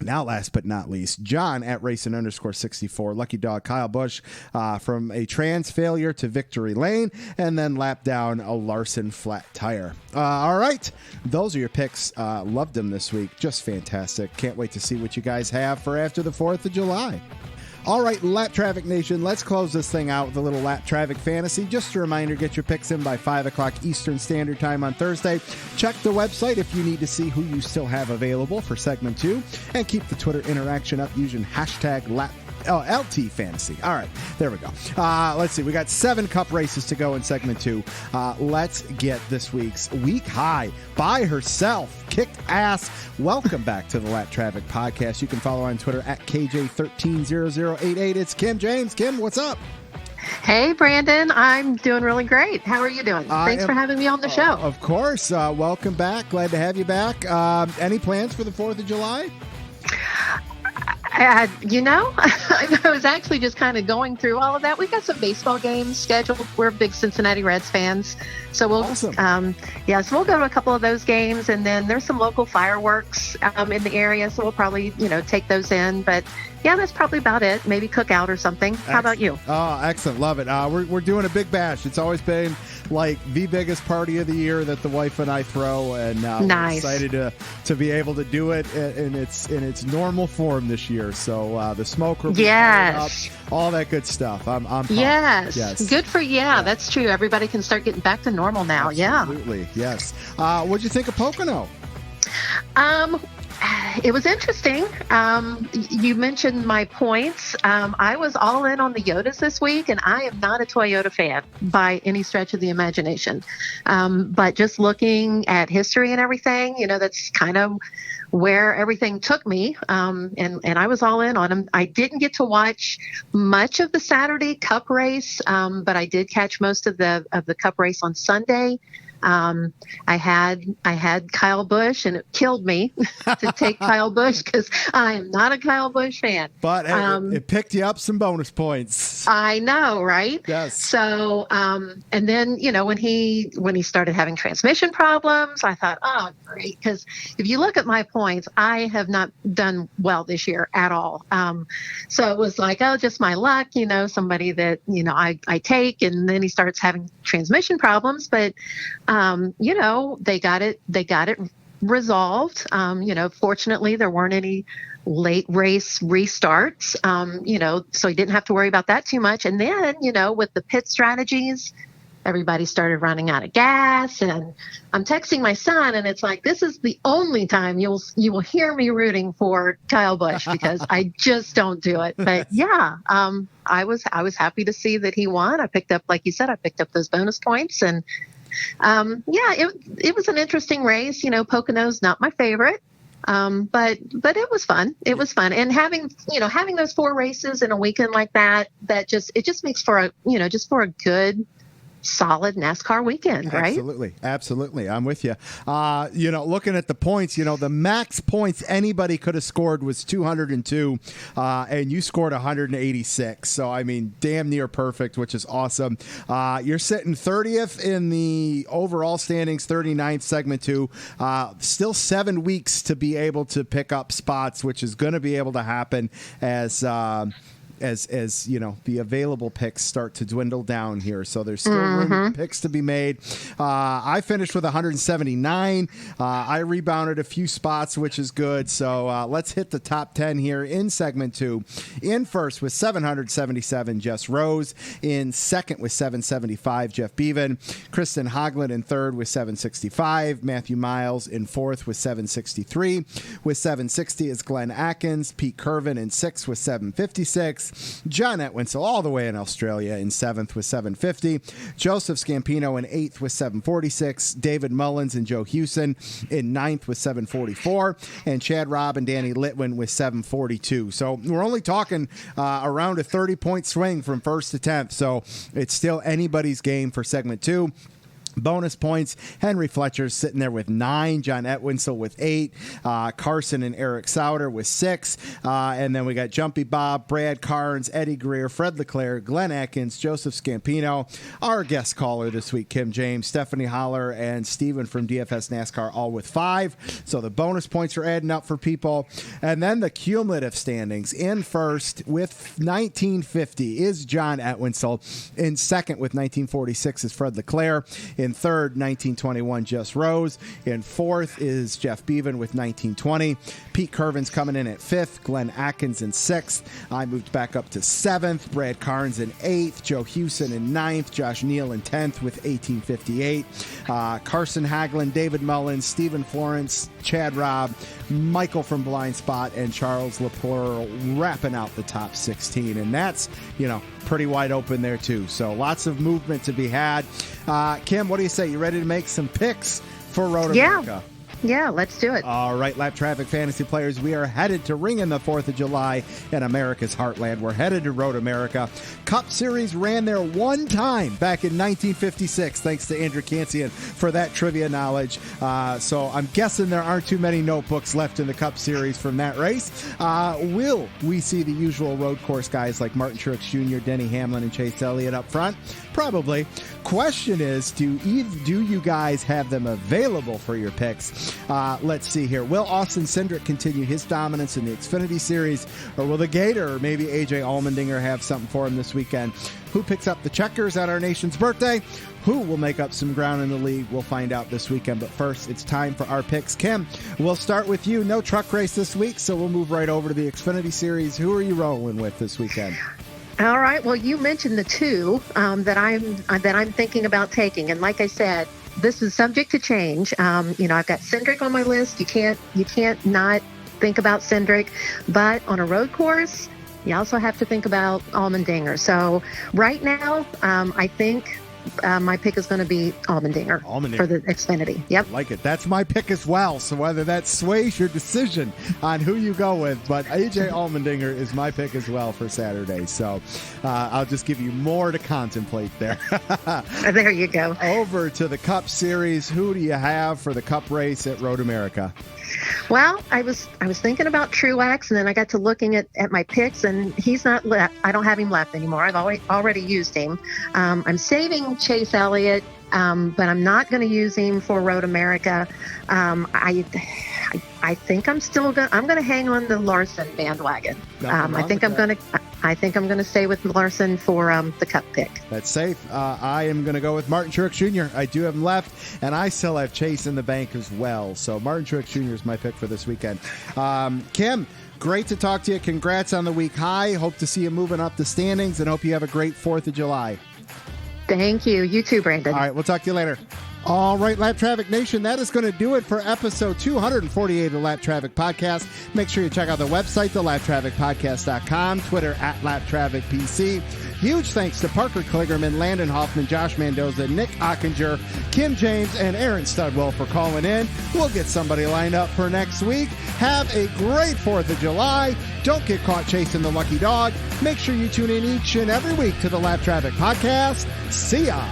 Now, last but not least, John at Racing _64. Lucky Dog Kyle Busch from a trans failure to victory lane, and then lap down a Larson flat tire. All right, those are your picks. Loved them this week. Just fantastic. Can't wait to see what you guys have for after the 4th of July. All right, Lap Traffic Nation, let's close this thing out with a little Lap Traffic fantasy. Just a reminder, get your picks in by 5 o'clock Eastern Standard Time on Thursday. Check the website if you need to see who you still have available for segment 2. And keep the Twitter interaction up using hashtag Lap LT Fantasy. All right, there we go. Let's see. We got 7 Cup races to go in segment 2. Let's get this week's Week High by herself. Kicked ass. Welcome back to the Lap Traffic Podcast. You can follow her on Twitter at KJ130088. It's Kim James. Kim, what's up? Hey, Brandon. I'm doing really great. How are you doing? Thanks for having me on the show. Of course. Welcome back. Glad to have you back. Any plans for the 4th of July? I was actually just kind of going through all of that. We've got some baseball games scheduled. We're big Cincinnati Reds fans. So we'll, awesome. So we'll go to a couple of those games, and then there's some local fireworks in the area. So we'll probably, take those in. But yeah, that's probably about it. Maybe cook out or something. How about you? Oh, excellent. Love it. We're doing a big bash. It's always been like the biggest party of the year that the wife and I throw, and nice. We're excited to be able to do it in its normal form this year. So the smoke will be yes, up, all that good stuff. I'm pumped. Yes, good for you. Yeah, that's true. Everybody can start getting back to normal now. Absolutely, yes. What'd you think of Pocono? It was interesting. You mentioned my points. I was all in on the Yodas this week, and I am not a Toyota fan by any stretch of the imagination. But just looking at history and everything, that's kind of where everything took me. And I was all in on them. I didn't get to watch much of the Saturday Cup race, but I did catch most of the Cup race on Sunday. I had Kyle Busch, and it killed me to take Kyle Busch because I am not a Kyle Busch fan. But it picked you up some bonus points. I know, right? Yes. So, and then when he started having transmission problems, I thought, oh, great, because if you look at my points, I have not done well this year at all. So it was like, oh, just my luck, somebody that I take, and then he starts having transmission problems, but. They got it resolved. Fortunately there weren't any late race restarts, so he didn't have to worry about that too much. And then, with the pit strategies, everybody started running out of gas, and I'm texting my son, and it's like, this is the only time you will hear me rooting for Kyle Busch because I just don't do it. But yeah, I was happy to see that he won. I picked up, like you said, those bonus points, and it was an interesting race. Pocono's not my favorite, but it was fun. It was fun, and having those 4 races in a weekend like that it just makes for a good, solid NASCAR weekend, right? Absolutely. I'm with you. Looking at the points, the max points anybody could have scored was 202, and you scored 186. So, I mean, damn near perfect, which is awesome. You're sitting 30th in the overall standings, 39th segment 2. Still 7 weeks to be able to pick up spots, which is going to be able to happen as the available picks start to dwindle down here. So there's still room for picks to be made. I finished with 179. I rebounded a few spots, which is good. So let's hit the top 10 here in segment 2. In first with 777, Jess Rose. In second with 775, Jeff Bevan. Kristen Hoagland in third with 765. Matthew Miles in fourth with 763. With 760 is Glenn Atkins. Pete Curvin in sixth with 756. John Etwinsel all the way in Australia in 7th with 750. Joseph Scampino in 8th with 746. David Mullins and Joe Hewson in 9th with 744. And Chad Robb and Danny Litwin with 742. So we're only talking around a 30-point swing from 1st to 10th. So it's still anybody's game for segment 2. Bonus points, Henry Fletcher's sitting there with 9, John Etwinsel with 8, Carson and Eric Sauter with 6, and then we got Jumpy Bob, Brad Carnes, Eddie Greer, Fred Leclerc, Glenn Atkins, Joseph Scampino, our guest caller this week, Kim James, Stephanie Holler, and Steven from DFS NASCAR all with 5. So the bonus points are adding up for people. And then the cumulative standings. In first with 1950 is John Etwinsel. In second with 1946 is Fred Leclerc. In third, 1921, Jess Rose. In fourth is Jeff Bevan with 1920. Pete Curvin's coming in at fifth. Glenn Atkins in sixth. I moved back up to seventh. Brad Carnes in eighth. Joe Hewson in ninth. Josh Neal in 10th with 1858. Carson Hagelin, David Mullins, Stephen Florence, Chad Robb, Michael from Blind Spot, and Charles Lepore wrapping out the top 16. And that's, pretty wide open there too. So lots of movement to be had. Kim, what do you say? You ready to make some picks for Road America? Yeah, let's do it. All right, Lap Traffic Fantasy players, we are headed to ring in the 4th of July in America's heartland. We're headed to Road America. Cup Series ran there one time back in 1956, thanks to Andrew Cansian for that trivia knowledge. So I'm guessing there aren't too many notebooks left in the Cup Series from that race. Will we see the usual road course guys like Martin Truex Jr., Denny Hamlin, and Chase Elliott up front? Probably. Question is, do you guys have them available for your picks? Let's see here. Will Austin Cindric continue his dominance in the Xfinity Series, or will the Gator or maybe AJ Allmendinger have something for him this weekend? Who picks up the checkers at our nation's birthday? Who will make up some ground in the league? We'll find out this weekend. But first, it's time for our picks. Kim, we'll start with you. No truck race this week, so we'll move right over to the Xfinity Series. Who are you rolling with this weekend? All right. Well, you mentioned the two that I'm thinking about taking, and like I said, this is subject to change. I've got Cindric on my list. You can't not think about Cindric, but on a road course, you also have to think about Allmendinger. So right now, I think my pick is going to be Allmendinger for the Xfinity. Yep. I like it. That's my pick as well. So whether that sways your decision on who you go with, but AJ Allmendinger is my pick as well for Saturday. So I'll just give you more to contemplate there. There you go. Over to the Cup Series. Who do you have for the Cup race at Road America? Well, I was thinking about Truex, and then I got to looking at my picks, and he's not left. I don't have him left anymore. I've already used him. I'm saving Chase Elliott, but I'm not going to use him for Road America. I think I'm going to hang on the Larson bandwagon. I think I'm going to stay with Larson for the Cup pick. That's safe. I am going to go with Martin Truex Jr. I do have him left, and I still have Chase in the bank as well. So Martin Truex Jr. is my pick for this weekend. Kim, great to talk to you. Congrats on the week high. Hope to see you moving up the standings, and hope you have a great 4th of July. Thank you. You too, Brandon. All right, we'll talk to you later. All right, Lap Traffic Nation, that is going to do it for episode 248 of the Lap Traffic Podcast. Make sure you check out the website, thelaptrafficpodcast.com, Twitter @LapTrafficPC. Huge thanks to Parker Kligerman, Landon Huffman, Josh Mendoza, Nick Ottinger, Kim James, and Aaron Studwell for calling in. We'll get somebody lined up for next week. Have a great 4th of July. Don't get caught chasing the lucky dog. Make sure you tune in each and every week to the Lap Traffic Podcast. See ya.